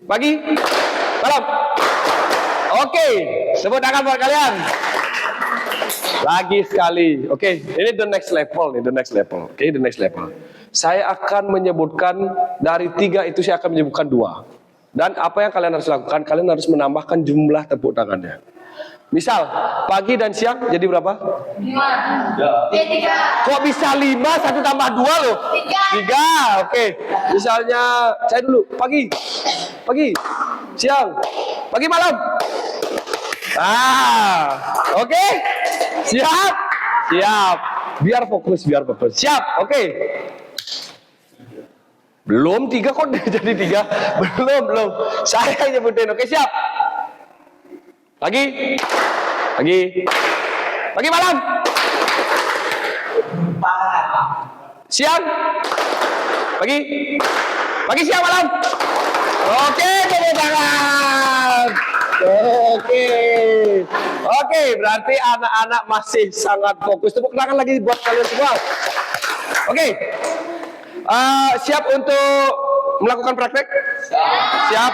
Pagi. Malam. Tepuk tangan buat kalian. Lagi sekali. Ini the next level nih, the next level. Saya akan menyebutkan dari 3 itu, saya akan menyebutkan 2. Dan apa yang kalian harus lakukan? Kalian harus menambahkan jumlah tepuk tangannya. Misal, pagi dan siang jadi berapa? 3. Kok bisa 5, 1 tambah 2 loh? 3. Misalnya, saya dulu, pagi, siang, pagi, malam. Siap. Biar fokus. Siap, Belum 3 kok jadi 3? Belum. Saya yang nyebutin. Siap. Pagi, malam. Siang, pagi, siang, malam. Tepuk tangan. Berarti anak-anak masih sangat fokus. Tepuk tangan lagi buat kalian semua. Siap untuk melakukan praktek? Siap.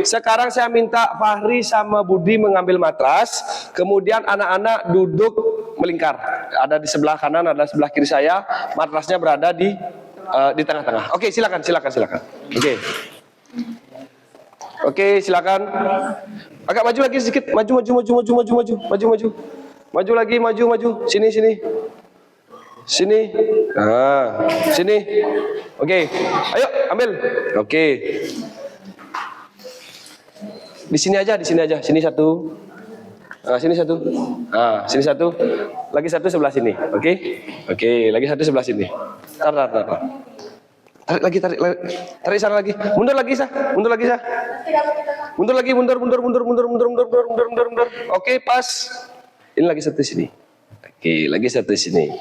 Sekarang saya minta Fahri sama Budi mengambil matras, kemudian anak-anak duduk melingkar. Ada di sebelah kanan, ada di sebelah kiri saya. Matrasnya berada di tengah-tengah. Silakan. Silakan. Agak maju lagi sedikit. Maju. Maju lagi. Sini. Sini. Ayo ambil. Di sini aja. Sini 1. Sini 1. Sini 1. Lagi 1 sebelah sini. Lagi 1 sebelah sini. Tar. Tarik sana lagi. Mundur lagi, Sah. Mundur lagi. Mundur. Pas. Ini lagi 1 sini. Lagi 1 sini.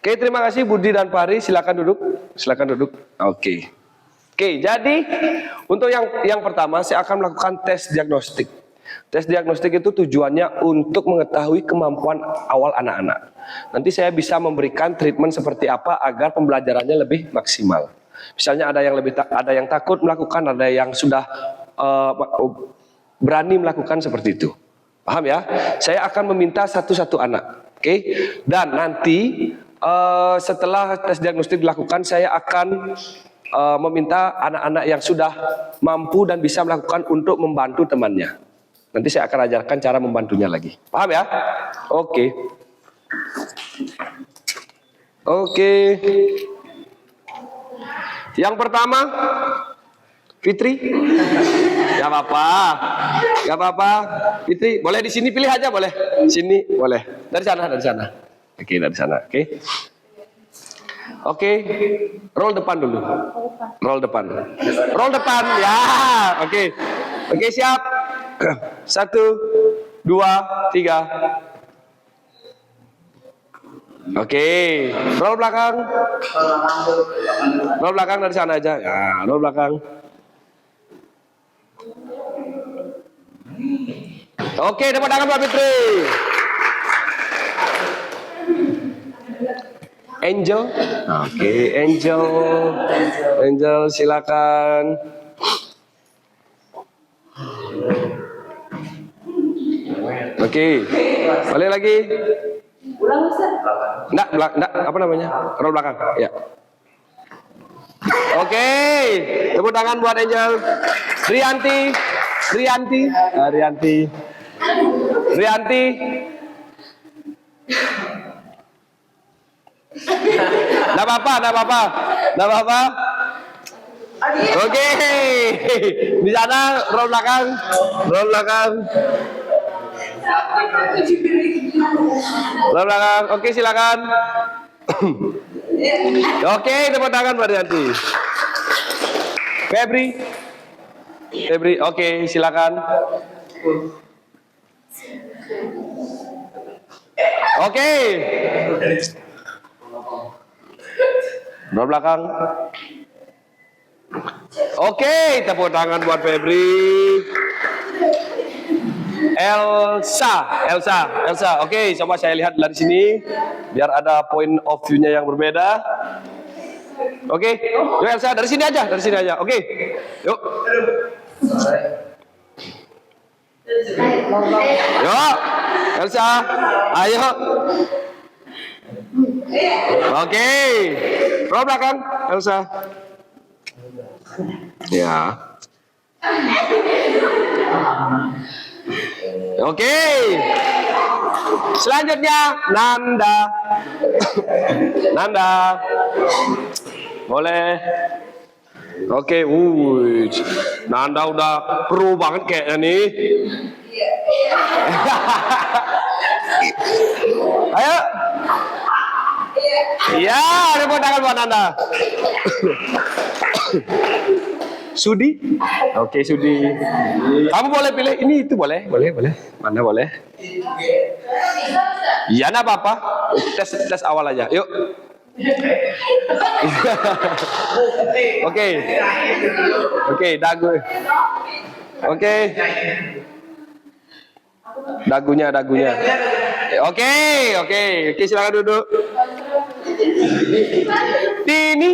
Terima kasih Budi dan Fahri. Silakan duduk. Oke, jadi untuk yang pertama saya akan melakukan tes diagnostik. Tes diagnostik itu tujuannya untuk mengetahui kemampuan awal anak-anak. Nanti saya bisa memberikan treatment seperti apa agar pembelajarannya lebih maksimal. Misalnya ada yang takut melakukan, ada yang sudah berani melakukan seperti itu. Paham ya? Saya akan meminta satu-satu anak. Oke? Dan nanti setelah tes diagnostik dilakukan, saya akan meminta anak-anak yang sudah mampu dan bisa melakukan untuk membantu temannya. Nanti saya akan ajarkan cara membantunya lagi. Paham ya? Oke. Oke. Yang pertama, Fitri. Gak apa-apa. Gak apa-apa. Fitri, boleh di sini pilih aja boleh. Sini boleh. Dari sana, dari sana. Oke, dari sana. Oke. Oke, roll depan dulu. Roll depan. Roll depan, ya. Oke. Oke, siap. 1, 2, 3. Oke, roll belakang. Roll belakang dari sana aja. Ya, roll belakang. Oke, tepuk tangan Mbak Fitri. Angel, oke, Angel, silakan. Oke, balik lagi. Enggak, apa namanya? Roll belakang, ya. Oke, tepuk tangan buat Angel. Rianti. Nggak apa-apa. Oke, di sana roll belakang. Roll belakang. Oke, silakan. Oke, tepuk tangan buat Rianti. Febri, oke, silakan. Oke. Roll belakang. Oke, tepuk tangan buat Febri. Elsa. Oke, coba saya lihat dari sini biar ada point of view-nya yang berbeda. Oke, yuk Elsa dari sini aja. Oke, yuk. Yuk, Elsa, ayo. Oke, roll belakang, Elsa. Ya. Oke. Selanjutnya Nanda. Boleh. Oke, Nanda udah pro banget kayaknya nih. Ayo. Iya, tepuk tangan buat Nanda. Sudi. Oke, Sudi. Kamu boleh pilih ini itu boleh. Mana boleh? Iya, enggak apa-apa. Tes awal aja. Yuk. Oke, dagu. Oke. Dagunya. Oke, silakan duduk. Tini.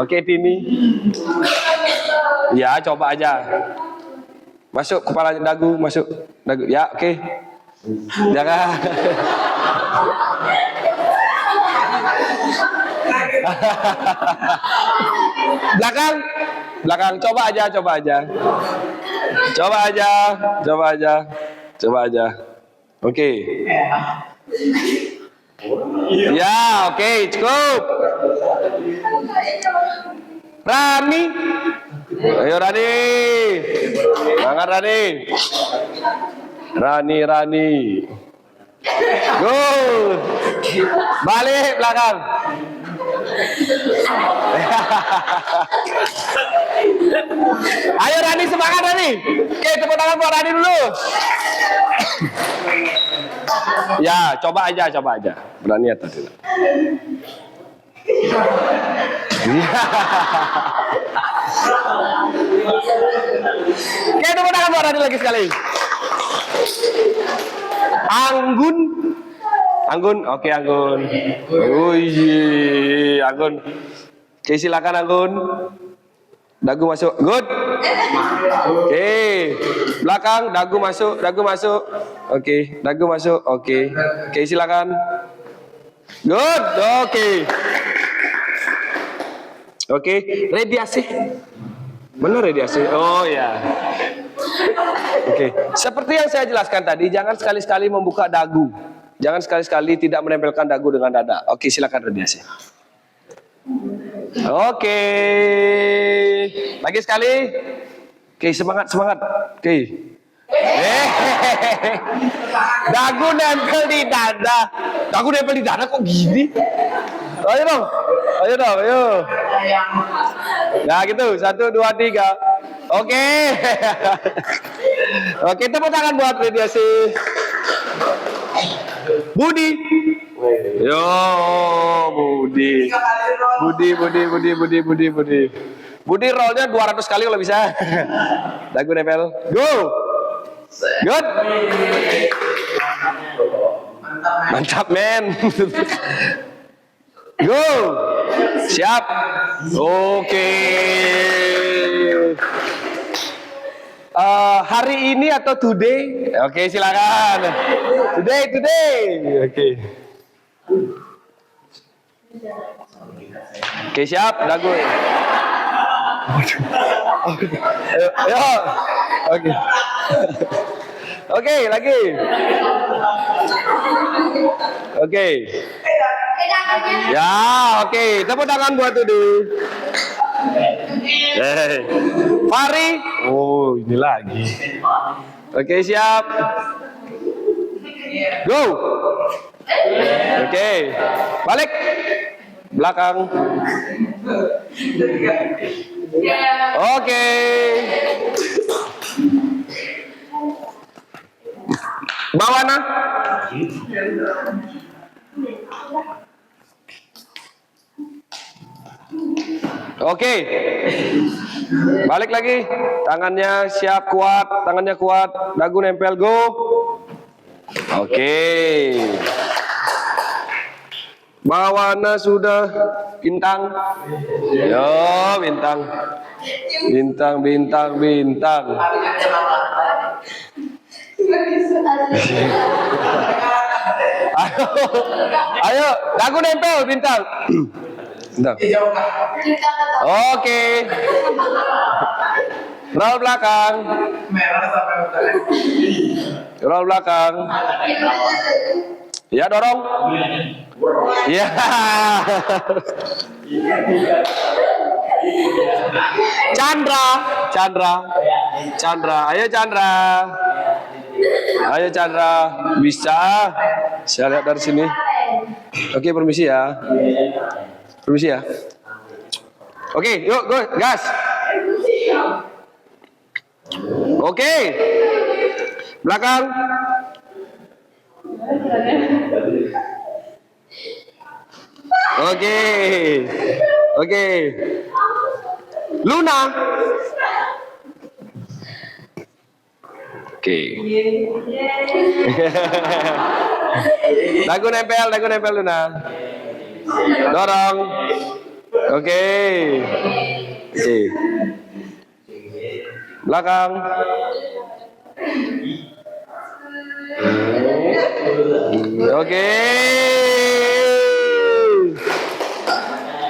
Oke, Tini. Ya, coba aja. Masuk kepala dagu, masuk dagu. Ya, oke. Jangan. Belakang. Coba aja. Oke. Ya, oke, cukup. Rani. Ayo Rani. Semangat Rani. Rani. Go. Balik belakang. Ayo Rani, semangat Rani. Oke, tepuk tangan buat Rani dulu. Ya, coba aja. Berani atau tidak? Oke, tepuk tangan buat Radit lagi sekali. Anggun. Anggun, oke Anggun. Oh iya, Anggun. Oke, silakan Anggun. Dagu masuk, good. Oke, belakang, dagu masuk, dagu masuk. Oke, dagu masuk, oke. Oke, silakan. Good, oke. Oke, radiasi. Benar radiasi. Oh ya. Oke, seperti yang saya jelaskan tadi, jangan sekali-sekali membuka dagu. Jangan sekali-sekali tidak menempelkan dagu dengan dada. Oke, silakan radiasi. Oke, lagi sekali. Oke, semangat, semangat. Oke. Dagu nempel di dada. Dagu nempel di dada kok gini? Ayo dong, ayo dong, ayo. Nah gitu, 1, 2, 3. Oke. Oke, tepuk tangan buat radiasi. Budi. Yo, Budi. Budi rollnya 200 kali kalau bisa. Dagu nempel. Go. Good. Mantap men. Go. Siap. Oke. Hari ini atau today? Oke, silakan. Today. Oke. Oke, siap. Dagu. Ayo. Oke. Oke, lagi. Oke. Ya, oke. Tepuk tangan buat Tudi. Fari. Oh, ini lagi. Oke, siap. Go. Oke. Balik. Belakang. Oke. Bawana. Oke. Balik lagi. Tangannya siap, kuat. Tangannya kuat. Dagu nempel, go. Oke. Bawana sudah. Bintang. Yo, bintang. Bintang. Ayo, dagu nempel, bintang. Bintang. Oke. Roll belakang. Roll belakang. Ya, dorong. Ya. Chandra. Ayo Chandra. Bisa. Saya lihat dari sini. Oke, permisi ya. Oke, yuk, go, gas. Oke. Belakang. Oke. Luna. Oke. Dagu nempel Luna. Dorong. Oke. Belakang. Oke.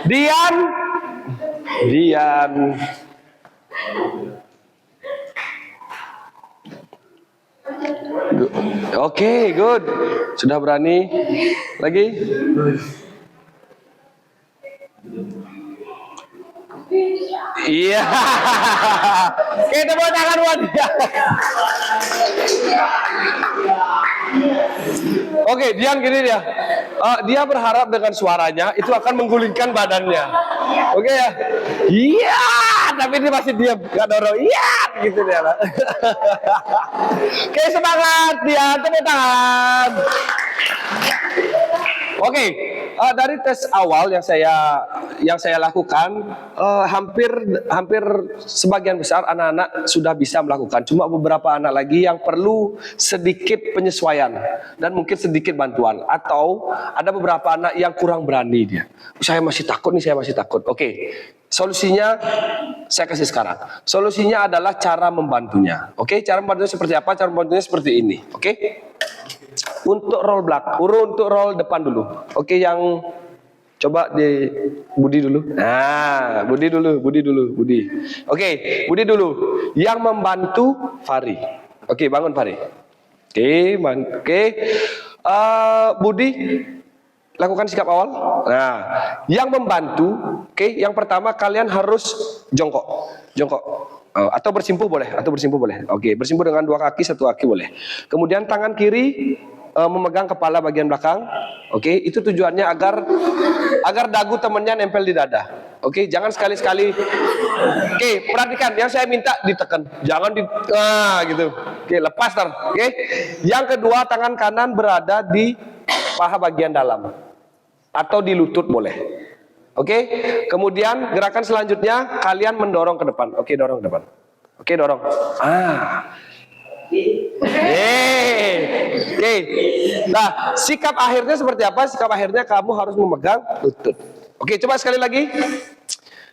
Dian. Oke, good. Sudah berani. Lagi. Iya. Oke, tepuk tangan buat dia. Oke, Dian gini dia. Dia berharap dengan suaranya itu akan menggulingkan badannya. Oke ya. Iya, tapi dia masih diam, nggak dorong. Iya, gitu dia lah. Oke, semangat Dian, tepuk tangan. Oke, dari tes awal yang saya lakukan, hampir sebagian besar anak-anak sudah bisa melakukan. Cuma beberapa anak lagi yang perlu sedikit penyesuaian dan mungkin sedikit bantuan. Atau ada beberapa anak yang kurang berani dia. Saya masih takut nih, saya masih takut. Oke, solusinya saya kasih sekarang. Solusinya adalah cara membantunya. Oke, cara membantunya seperti apa? Cara membantunya seperti ini. Oke. Untuk roll belakang, untuk roll depan dulu. Oke, yang coba di Budi dulu. Nah, Budi dulu. Oke, Budi dulu. Yang membantu Fari. Oke, bangun Fari. Oke. Budi lakukan sikap awal. Nah, yang membantu, yang pertama kalian harus jongkok. Atau bersimpuh boleh, Oke, bersimpuh dengan 2 kaki, 1 kaki boleh. Kemudian tangan kiri memegang kepala bagian belakang. Oke, itu tujuannya agar dagu temennya nempel di dada. Oke, jangan sekali-sekali. Oke, perhatikan yang saya minta ditekan, jangan gitu. Oke, lepas tar. Oke. Yang kedua, tangan kanan berada di paha bagian dalam atau di lutut boleh. Oke, kemudian gerakan selanjutnya kalian mendorong ke depan. Oke, dorong ke depan. Oke, dorong. Oke. Nah, sikap akhirnya seperti apa? Sikap akhirnya kamu harus memegang lutut. Oke, coba sekali lagi.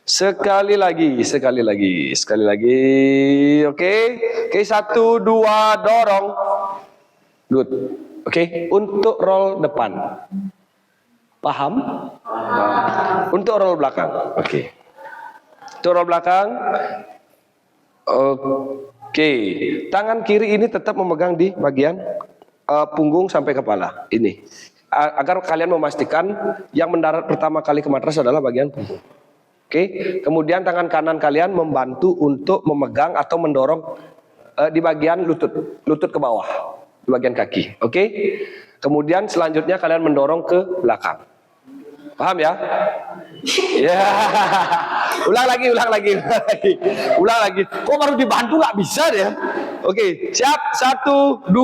Sekali lagi. Oke, 1, 2, dorong. Good. Oke, untuk roll depan. Paham? Untuk roll belakang. Oke. Untuk roll belakang. Oke. Tangan kiri ini tetap memegang di bagian punggung sampai kepala. Ini. Agar kalian memastikan yang mendarat pertama kali ke matras adalah bagian punggung. Oke. Kemudian tangan kanan kalian membantu untuk memegang atau mendorong di bagian lutut ke bawah, di bagian kaki. Oke. Kemudian selanjutnya kalian mendorong ke belakang. Paham ya? Ya. Ulang lagi. Kok baru dibantu nggak bisa ya? Oke, siap. 1, 2,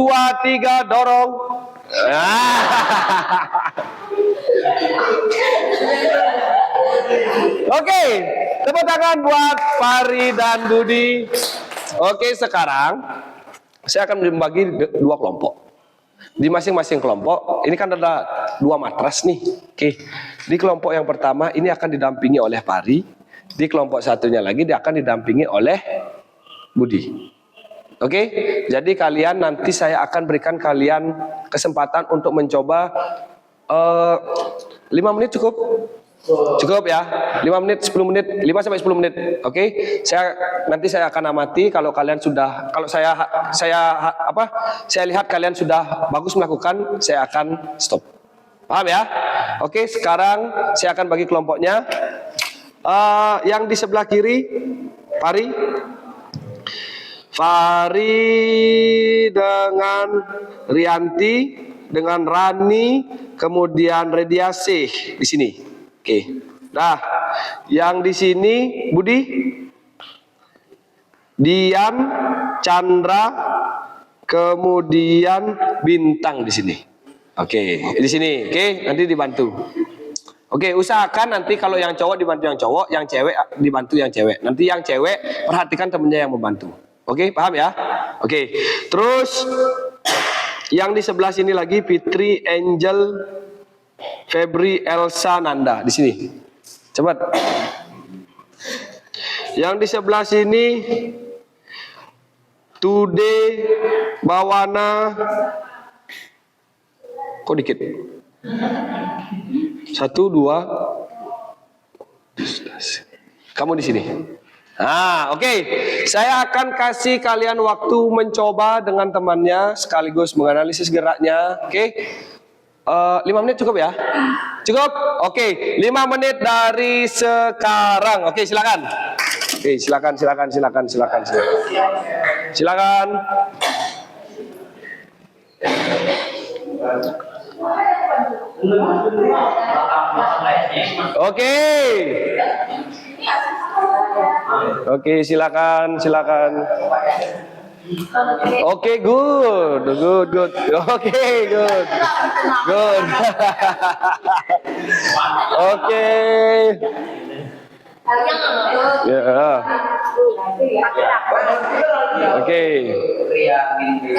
3, dorong. Oke, tepuk tangan buat Fari dan Budi. Oke, sekarang saya akan membagi 2 kelompok. Di masing-masing kelompok, ini kan ada 2 matras nih. Oke, di kelompok yang pertama ini akan didampingi oleh Fari. Di kelompok satunya lagi dia akan didampingi oleh Budi. Oke, jadi kalian nanti saya akan berikan kalian kesempatan untuk mencoba 5 menit cukup? Cukup ya, 5 menit, 10 menit, 5 sampai 10 menit. Oke, nanti saya akan amati kalau kalian sudah, kalau saya lihat kalian sudah bagus melakukan, saya akan stop. Paham ya? Oke, sekarang saya akan bagi kelompoknya. Yang di sebelah kiri, Fari dengan Rianti, dengan Rani, kemudian Rediasih di sini. Oke. Nah, yang di sini Budi, Dian, Chandra, kemudian Bintang di sini. Oke, di sini. Oke, nanti dibantu. Oke, usahakan nanti kalau yang cowok dibantu yang cowok, yang cewek dibantu yang cewek. Nanti yang cewek perhatikan temennya yang membantu. Oke, paham ya? Oke. Terus yang di sebelah sini lagi Fitri, Angel, Febri, Elsa, Nanda di sini. Cepat. Yang di sebelah sini Tude, Bawana. Kok dikit? 1, 2. Kamu di sini. Oke. Saya akan kasih kalian waktu mencoba dengan temannya sekaligus menganalisis geraknya. Oke. 5 menit cukup ya? Cukup? Oke, 5 menit dari sekarang. Oke, silakan. Oke, silakan. Oke, silakan. Oke, good. Oke, good. Oke. Ya. Oke. Teriak gini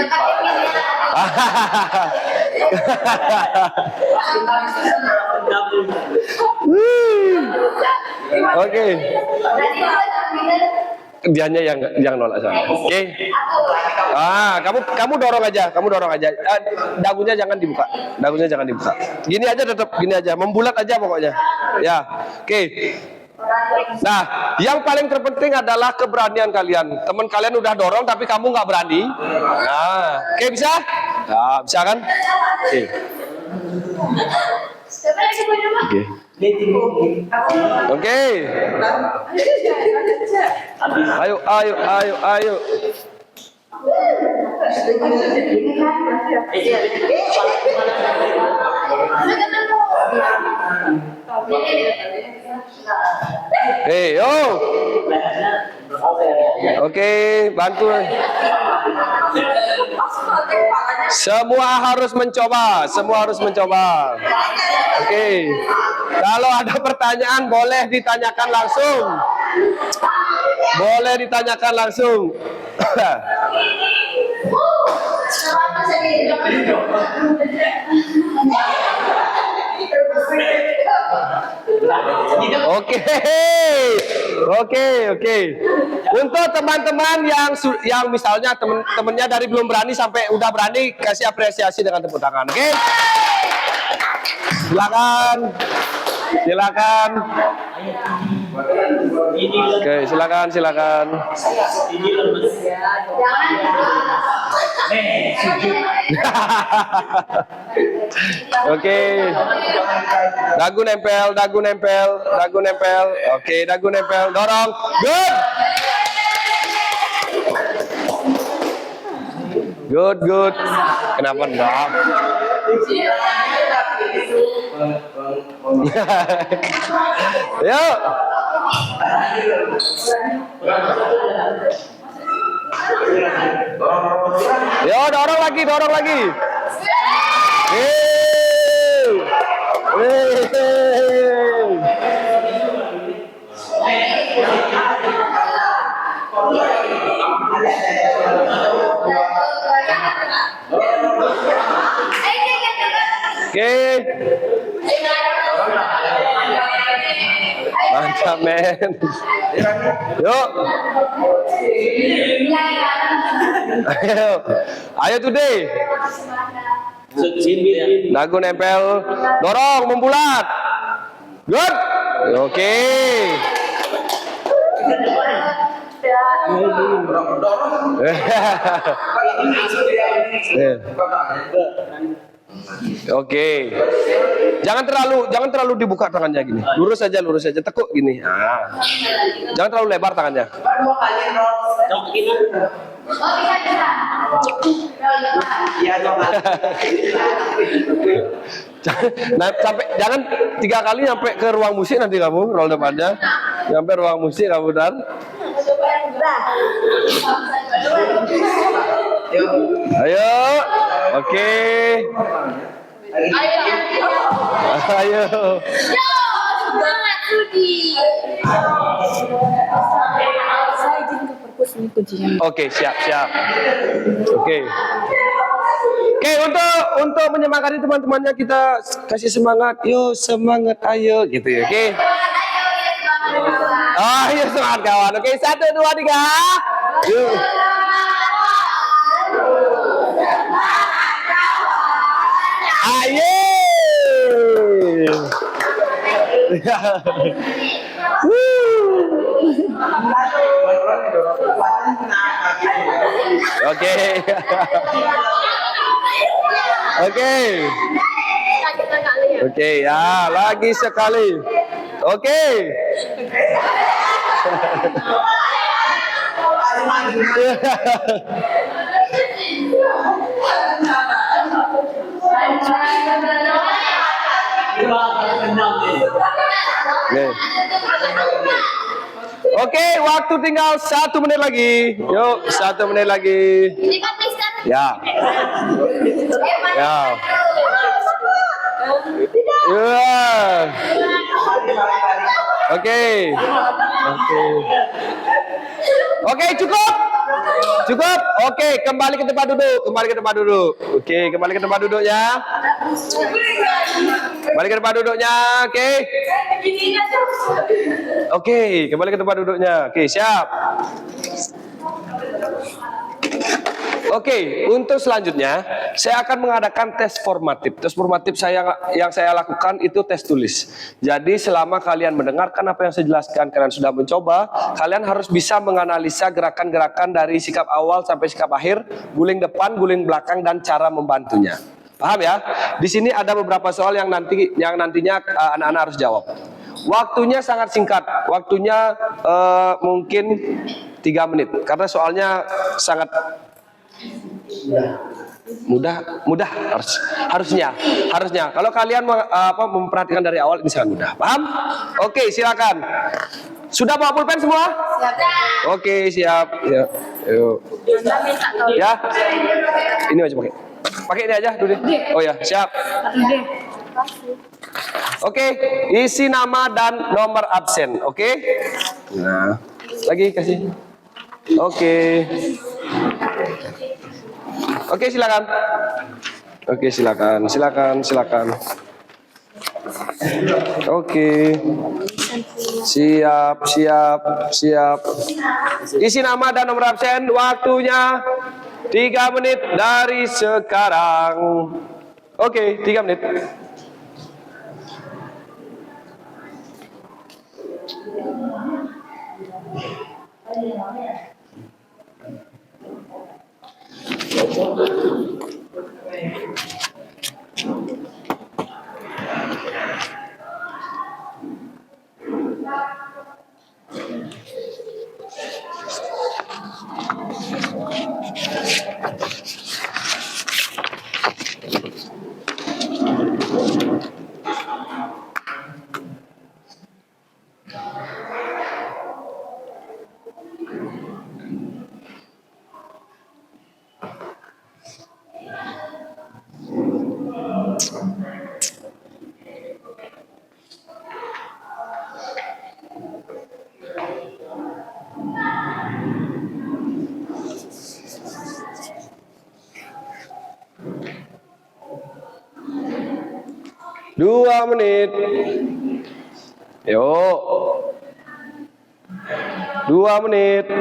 Oke. Dianya yang nolak sana. Oke. Kamu dorong aja, dagunya jangan dibuka. Gini aja tetap gini aja, membulat aja pokoknya. Ya. Oke. Nah, yang paling terpenting adalah keberanian kalian. Teman kalian udah dorong tapi kamu nggak berani. Nah, oke bisa? Nah, bisa kan? Oke. Oke. Ayo. Yo. Oke, bantu. Semua harus mencoba. Oke. Kalau ada pertanyaan boleh ditanyakan langsung. Oke. Untuk teman-teman yang misalnya temennya dari belum berani sampai udah berani, kasih apresiasi dengan tepuk tangan. Oke? Silakan. Oke, silakan. Oke. Dagu nempel. Oke, dagu nempel. Dorong. Good. Kenapa enggak? Yuk. Yo, dorong lagi. Oke. Mantap, men. Yuk. Ayo today. Dagu nempel. Dorong, membulat. Good. Oke. Oke. Jangan terlalu dibuka tangannya gini. Lurus aja, tekuk gini. Nah. Jangan terlalu lebar tangannya. Jangan 3 kali nyampe ke ruang musik nanti kamu roll depannya. Nyampe ruang musik kamu dan. Ayo. Oke. Ayo. Oke, siap. Oke, untuk menyemangati teman-temannya kita kasih semangat. Yo, semangat ayo gitu ya. Oke. Ayo semangat kawan. Oke, 1, 2, 3. Yuk. Ayo. Oke, ya, lagi sekali. Oke. Oke, waktu tinggal 1 menit lagi. Yuk, 1 menit lagi. Ini kan Mister. Ya. Ya. Ya. Oke. Oke, cukup. Cukup. Oke, kembali ke tempat duduk. Kembali ke tempat duduk. Oke, kembali ke tempat duduknya. Kembali ke tempat duduknya. Oke. Oke, kembali ke tempat duduknya. Oke, siap. Oke, untuk selanjutnya saya akan mengadakan tes formatif. Tes formatif yang saya lakukan itu tes tulis. Jadi selama kalian mendengarkan apa yang saya jelaskan, kalian sudah mencoba, kalian harus bisa menganalisa gerakan-gerakan dari sikap awal sampai sikap akhir, guling depan, guling belakang, dan cara membantunya. Paham ya? Di sini ada beberapa soal yang nantinya anak-anak harus jawab. Waktunya sangat singkat. Waktunya mungkin 3 menit karena soalnya sangat mudah harusnya kalau kalian memperhatikan dari awal ini sangat mudah. Paham? Oke, silakan. Sudah bawa pulpen semua? Oke, siap. Ya. Yuk. Ya. Ini aja pakai ini aja dulu. Oh ya, siap. Oke, isi nama dan nomor absen. Oke. Nah, lagi kasih. Oke. Oke, silakan. Oke, silakan. Oke. Siap. Isi nama dan nomor absen, waktunya 3 menit dari sekarang. Oke, 3 menit. Dua menit. Yuk. 2 menit.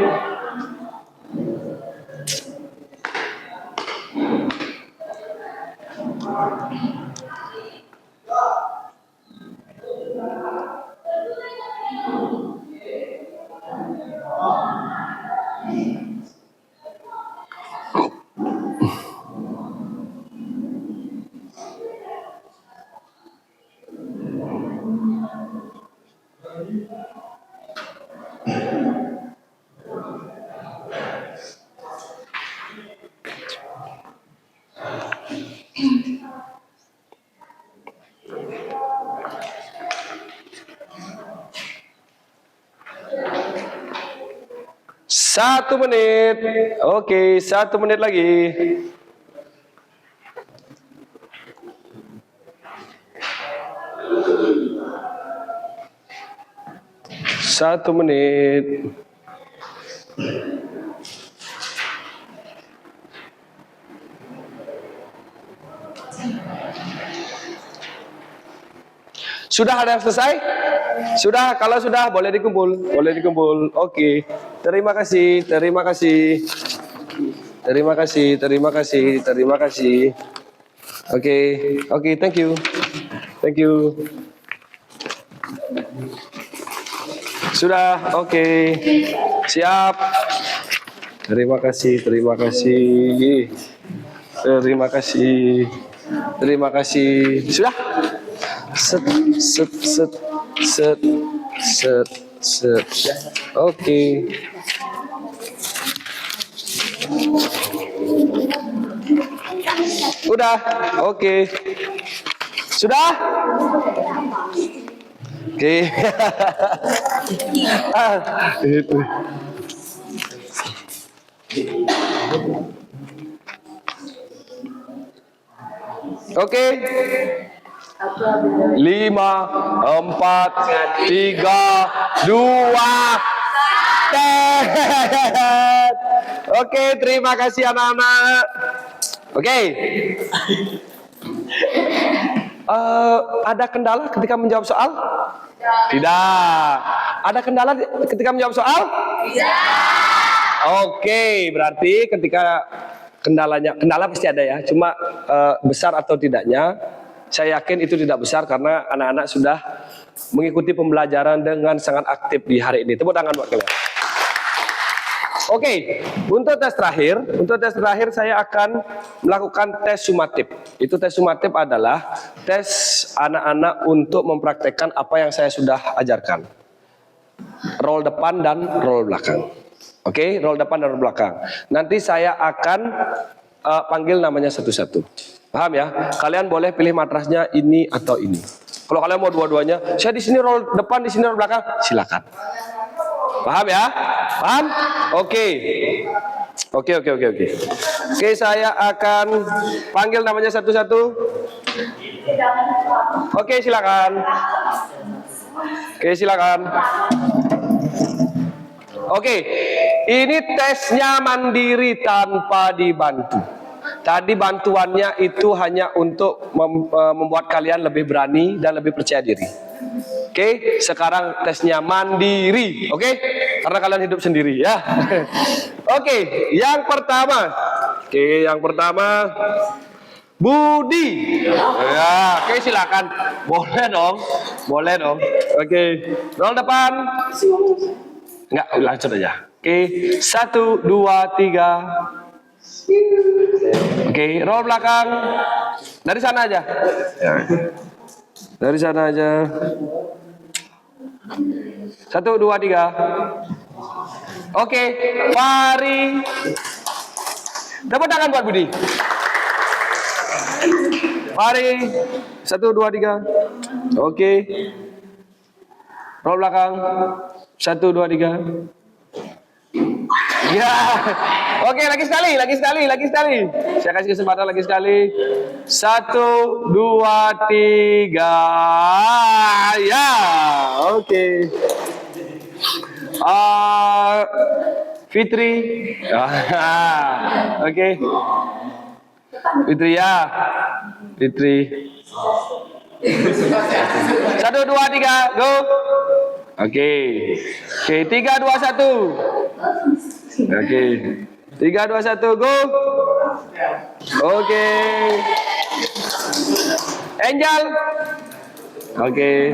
Satu menit. Oke, 1 menit lagi. Satu menit. Sudah ada yang selesai? Sudah, kalau sudah boleh dikumpul. Oke. Terima kasih. Oke, thank you. Sudah, oke. Siap. Terima kasih. Sudah? Set. Oke. Udah, oke. Sudah? Oke. Itu. Oke. 5, 4, 3, 2, tet. Oke, terima kasih anak-anak. Oke. Ada kendala ketika menjawab soal? Tidak. Ada kendala ketika menjawab soal? Oke, berarti ketika kendala pasti ada ya. Cuma besar atau tidaknya, saya yakin itu tidak besar karena anak-anak sudah mengikuti pembelajaran dengan sangat aktif di hari ini. Tepuk tangan buat kalian. Oke, untuk tes terakhir saya akan melakukan tes sumatif. Itu tes sumatif adalah tes anak-anak untuk mempraktekkan apa yang saya sudah ajarkan. Roll depan dan roll belakang. Oke, roll depan dan roll belakang. Nanti saya akan panggil namanya satu-satu. Paham ya? Kalian boleh pilih matrasnya ini atau ini. Kalau kalian mau dua-duanya, saya di sini roll depan, di sini roll belakang, silakan. Paham ya? Paham? Oke. Oke, saya akan panggil namanya satu-satu. Oke, silakan. Oke, ini tesnya mandiri tanpa dibantu. Tadi bantuannya itu hanya untuk membuat kalian lebih berani dan lebih percaya diri. Oke, sekarang tesnya mandiri. Oke, karena kalian hidup sendiri ya. Oke, yang pertama. Budi. Ya, oke silakan. Boleh dong. Oke, roll depan. Enggak, langsung aja. Oke, 1, 2, 3. Oke, roll belakang. Dari sana aja. Dari sana aja. 1, 2, 3. Oke, Fari. Tepuk tangan buat Budi. Fari. 1, 2, 3. Oke. Roll belakang. 1, 2, 3. Ya. Oke, lagi sekali. Saya kasih kesempatan lagi sekali. 1, 2, 3. Ya. Oke. Fitri. Oke. Fitri ya. Fitri. 1, 2, 3, go. Oke, 3, 2, 1. Oke, 3, 2, 1, go. Oke. Angel. Oke.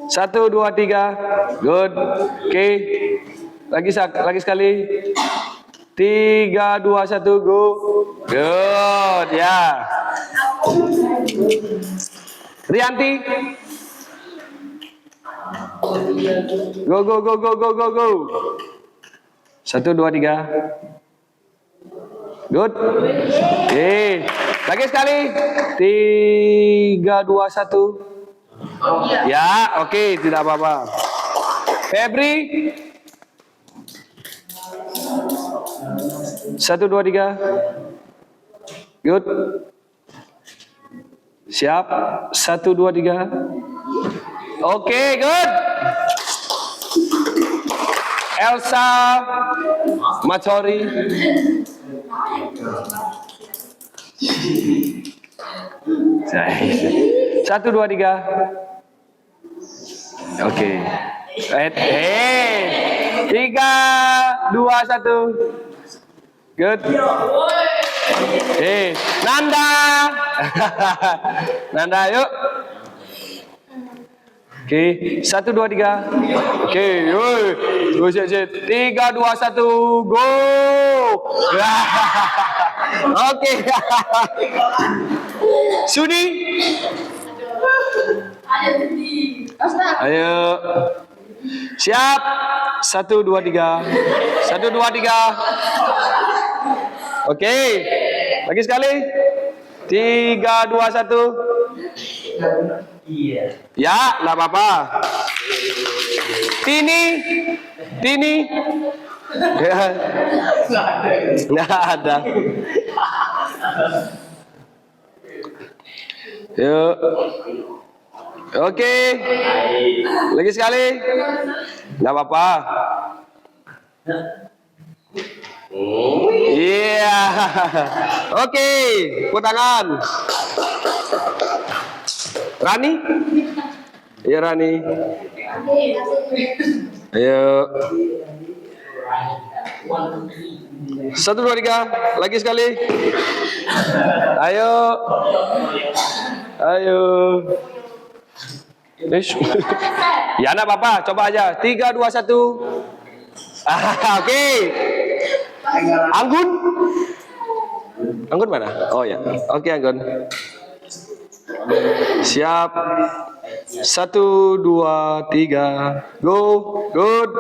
1, 2, 3. Good. Oke. Lagi sekali. 3, 2, 1, go. Good, ya. Rianti. Go. 1, 2, 3. Good. Oke. Lagi sekali. 3, 2, 1. Ya, oke, tidak apa-apa. Febri. 1, 2, 3. Good. Siap. 1, 2, 3. Oke, good. Elsa Matori. 1, 2, 3. Oke. 3, 2, 1. Good. Nanda. Nanda, yuk. Oke, 1, 2, 3. Oke, go, siap. 3, 2, 1, go. Oke. Sudi. Ayo. Siap. 1, 2, 3. 1, 2, 3. Oke. Lagi sekali. 3, 2, 1. Iya. Ya, nggak apa-apa. Tini. Ya. Nggak ada. Yuk. Oke. Lagi sekali. Nggak apa-apa. Iya. Oke. Tepuk tangan. Rani? Iya Rani. Ayo. 1, 2, 3. Lagi sekali. Ayo. Ya enggak apa-apa, coba aja. 3, 2, 1. Oke. Anggun? Anggun mana? Oh ya. Oke Anggun. Siap. 1, 2, 3. Go. Good.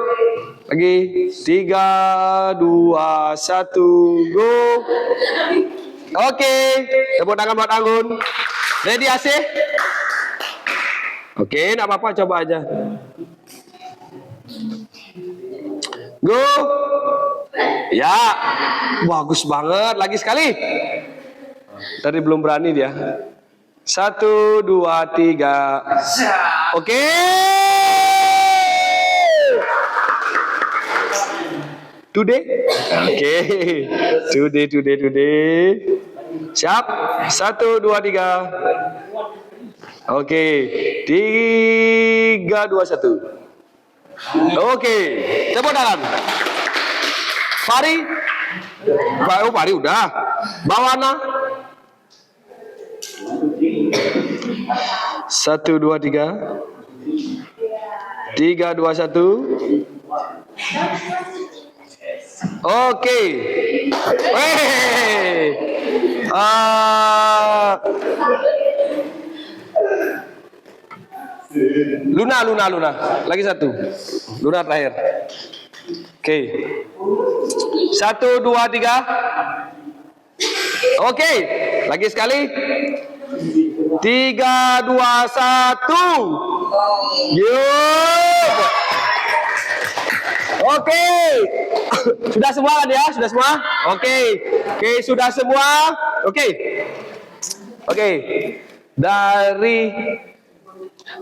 Lagi. 3, 2, 1. Go. Oke. Tepuk tangan buat Anggun. Ready Asih? Oke, enggak apa-apa, coba aja. Go. Ya. Bagus banget. Lagi sekali. Tadi belum berani dia. 1, 2, 3. Oke. Today. Oke. Today. Siap. 1, 2, 3. Oke. 3, 2, 1. Oke. Tepuk tangan. Pari. Oh, Pari udah. Bawana. 1, 2, 3. 3, 2, 1. Oke. Luna. Lagi 1. Luna terakhir. Oke. 1, 2, 3. Oke. Lagi sekali. 3, 2, 1. Yuk. Oke. Sudah semua kan ya? Sudah semua? Oke, sudah semua. Oke.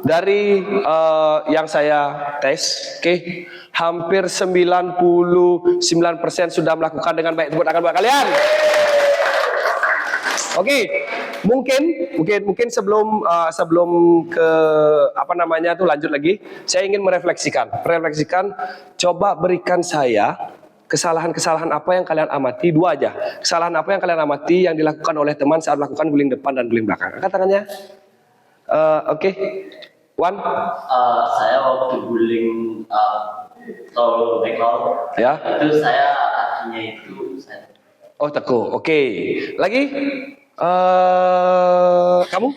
Dari yang saya tes, hampir 99% sudah melakukan dengan baik. Tepuk tangan buat kalian. Oke, mungkin sebelum ke lanjut lagi, saya ingin merefleksikan. Coba berikan saya kesalahan apa yang kalian amati, 2 aja. Kesalahan apa yang kalian amati yang dilakukan oleh teman saat melakukan guling depan dan guling belakang. Angkat tangannya. Oke. One. Saya waktu guling backroll. Ya. Itu saya kakinya itu saya. Oh, tekuk. Oke. Lagi? Kamu?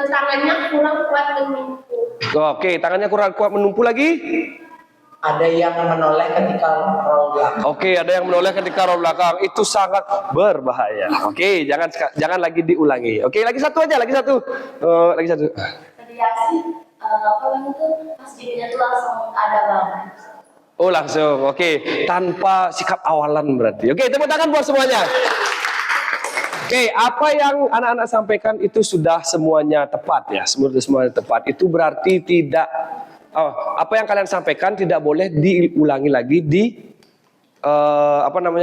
Tangannya kurang kuat menumpu. Oke, tangannya kurang kuat menumpu lagi. Ada yang menoleh ketika roll belakang. Oke, ada yang menoleh ketika roll belakang. Itu sangat berbahaya. Oke, jangan lagi diulangi. Oke, lagi satu aja, lagi satu. Lagi satu. Tadi Asih, itu pas jadinya tuh langsung ada banget. Oh, langsung. Oke, tanpa sikap awalan berarti. Oke, tepuk tangan buat semuanya. Oke, apa yang anak-anak sampaikan itu sudah semuanya tepat ya. Semuanya tepat. Itu berarti tidak apa yang kalian sampaikan tidak boleh diulangi lagi di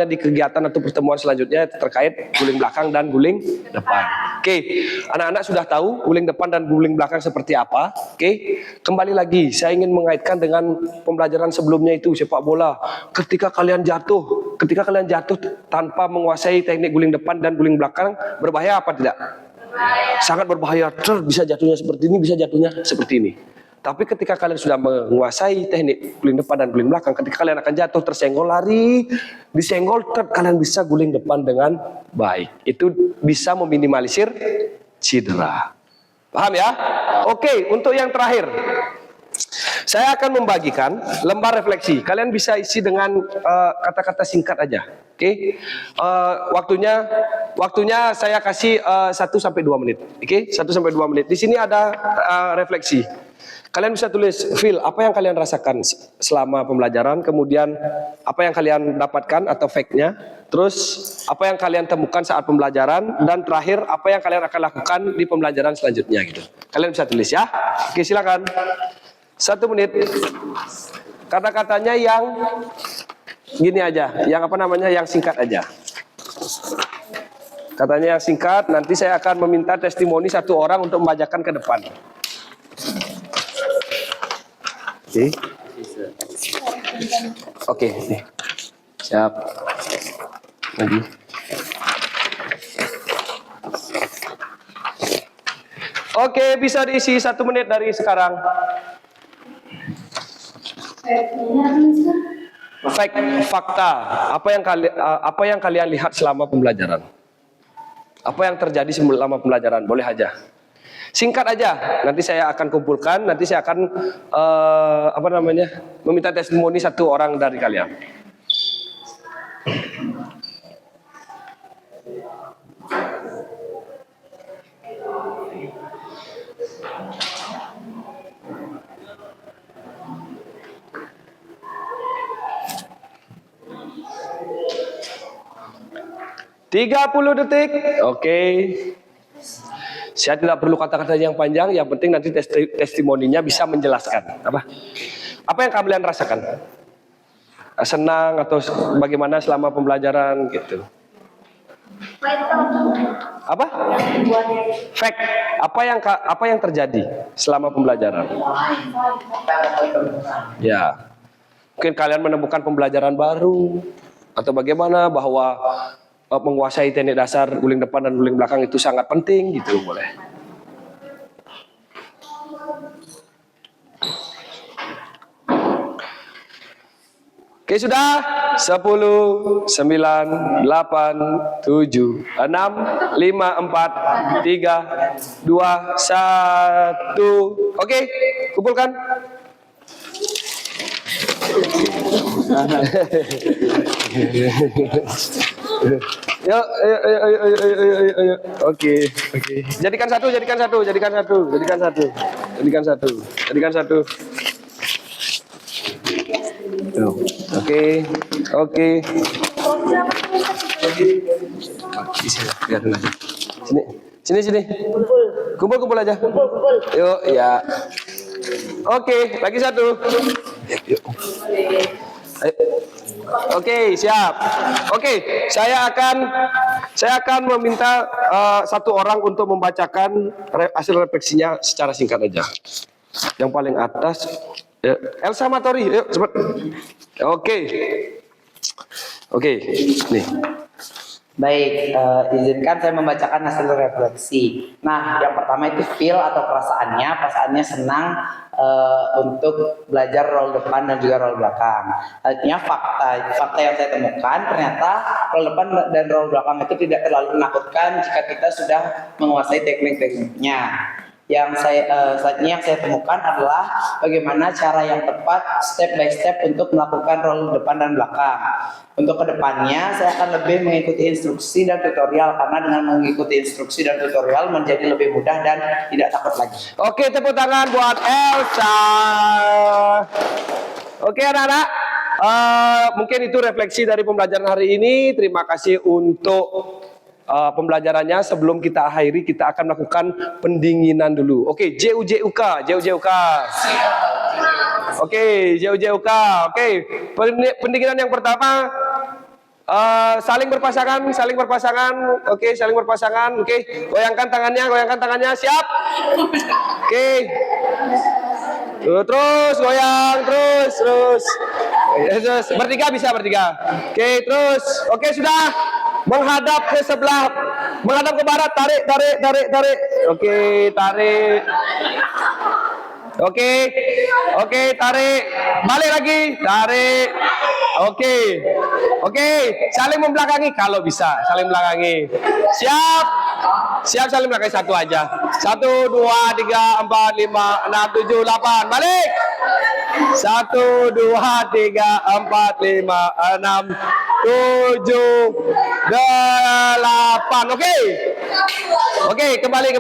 di kegiatan atau pertemuan selanjutnya terkait guling belakang dan guling depan. Oke, anak-anak sudah tahu guling depan dan guling belakang seperti apa. Oke, kembali lagi saya ingin mengaitkan dengan pembelajaran sebelumnya itu sepak bola. Ketika kalian jatuh tanpa menguasai teknik guling depan dan guling belakang, berbahaya apa tidak? Berbahaya. Sangat berbahaya. Bisa jatuhnya seperti ini, bisa jatuhnya seperti ini. Tapi ketika kalian sudah menguasai teknik guling depan dan guling belakang, ketika kalian akan jatuh, tersenggol, lari, disenggol, kalian bisa guling depan dengan baik. Itu bisa meminimalisir cedera. Paham ya? Oke, untuk yang terakhir. Saya akan membagikan lembar refleksi. Kalian bisa isi dengan kata-kata singkat aja. Oke. Waktunya saya kasih 1 sampai 2 menit. Oke, 1 sampai 2 menit. Di sini ada refleksi. Kalian bisa tulis feel apa yang kalian rasakan selama pembelajaran, kemudian apa yang kalian dapatkan atau fact-nya, terus apa yang kalian temukan saat pembelajaran, dan terakhir apa yang kalian akan lakukan di pembelajaran selanjutnya gitu. Kalian bisa tulis ya. Oke, silakan. 1 menit. Kata-katanya yang gini aja, yang apa namanya, yang singkat aja. Katanya yang singkat, nanti saya akan meminta testimoni 1 orang untuk membacakan ke depan. Oke, nih. Siap. Lagi. Oke, bisa diisi 1 menit dari sekarang. Fakta. Apa yang kalian lihat selama pembelajaran? Apa yang terjadi selama pembelajaran? Boleh aja. Singkat aja. Nanti saya akan kumpulkan. Nanti saya akan meminta testimoni 1 orang dari kalian. (30 detik). Oke. Saya tidak perlu kata-kata yang panjang, yang penting nanti testimoninya bisa menjelaskan. Apa yang kalian rasakan? Senang atau bagaimana selama pembelajaran gitu? Apa? Fact. Apa yang terjadi selama pembelajaran? Ya. Mungkin kalian menemukan pembelajaran baru atau bagaimana bahwa menguasai teknik dasar guling depan dan guling belakang itu sangat penting gitu, boleh. Oke, sudah. 10, 9, 8, 7, 6, 5, 4, 3, 2, 1. Oke, kumpulkan. Yuk, ayo. Oke. Jadikan satu. Oke. Sini. Kumpul aja. Yuk, ya. Oke, lagi 1. Yuk. Oke, siap. Oke, saya akan meminta 1 orang untuk membacakan hasil refleksinya secara singkat aja. Yang paling atas, Elsa Matori, yuk cepat. Oke, nih. Baik, izinkan saya membacakan hasil refleksi. Nah, yang pertama itu feel atau perasaannya senang untuk belajar roll depan dan juga roll belakang. Artinya fakta yang saya temukan, ternyata roll depan dan roll belakang itu tidak terlalu menakutkan jika kita sudah menguasai teknik-tekniknya. Yang saya temukan adalah bagaimana cara yang tepat step by step untuk melakukan roll depan dan belakang. Untuk kedepannya saya akan lebih mengikuti instruksi dan tutorial, karena dengan mengikuti instruksi dan tutorial menjadi lebih mudah dan tidak takut lagi. Oke, tepuk tangan buat Elsa. Oke, anak-anak, mungkin itu refleksi dari pembelajaran hari ini. Terima kasih untuk pembelajarannya. Sebelum kita akhiri, kita akan melakukan pendinginan dulu. Oke, JUJUK. Oke, JUJUK. Oke, pendinginan yang pertama, saling berpasangan. Oke, saling berpasangan. Oke, goyangkan tangannya. Siap? Oke. Terus goyang, terus. Bertiga. Oke, terus. Oke, sudah. Menghadap ke sebelah, menghadap ke barat, tarik. Oke, tarik. Oke. Oke, tarik. Balik lagi. Tarik. Oke. Oke, saling membelakangi kalau bisa, saling membelakangi. Siap. Siap saling belakang satu aja. 1, 2, 3, 4, 5, 6, 7, 8. Balik. 1, 2, 3, 4, 5, 6, 7, 8. Oke. Oke, kembali.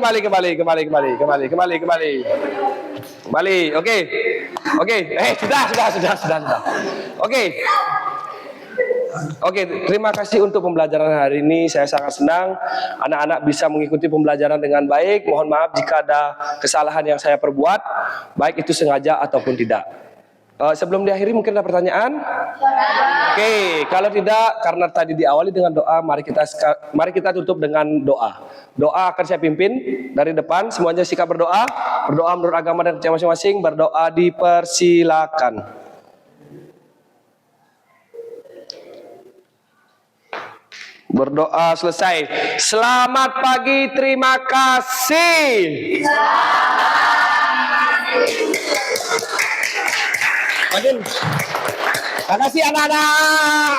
Oke. Oke. Sudah. Oke. Oke, terima kasih untuk pembelajaran hari ini. Saya sangat senang anak-anak bisa mengikuti pembelajaran dengan baik. Mohon maaf jika ada kesalahan yang saya perbuat, baik itu sengaja ataupun tidak. Sebelum diakhiri mungkin ada pertanyaan? Oke, kalau tidak, karena tadi diawali dengan doa, mari kita tutup dengan doa. Doa akan saya pimpin dari depan. Semuanya sikap berdoa. Berdoa menurut agama dan percaya masing-masing. Berdoa dipersilakan. Berdoa selesai. Selamat pagi, terima kasih. Terima kasih anak-anak.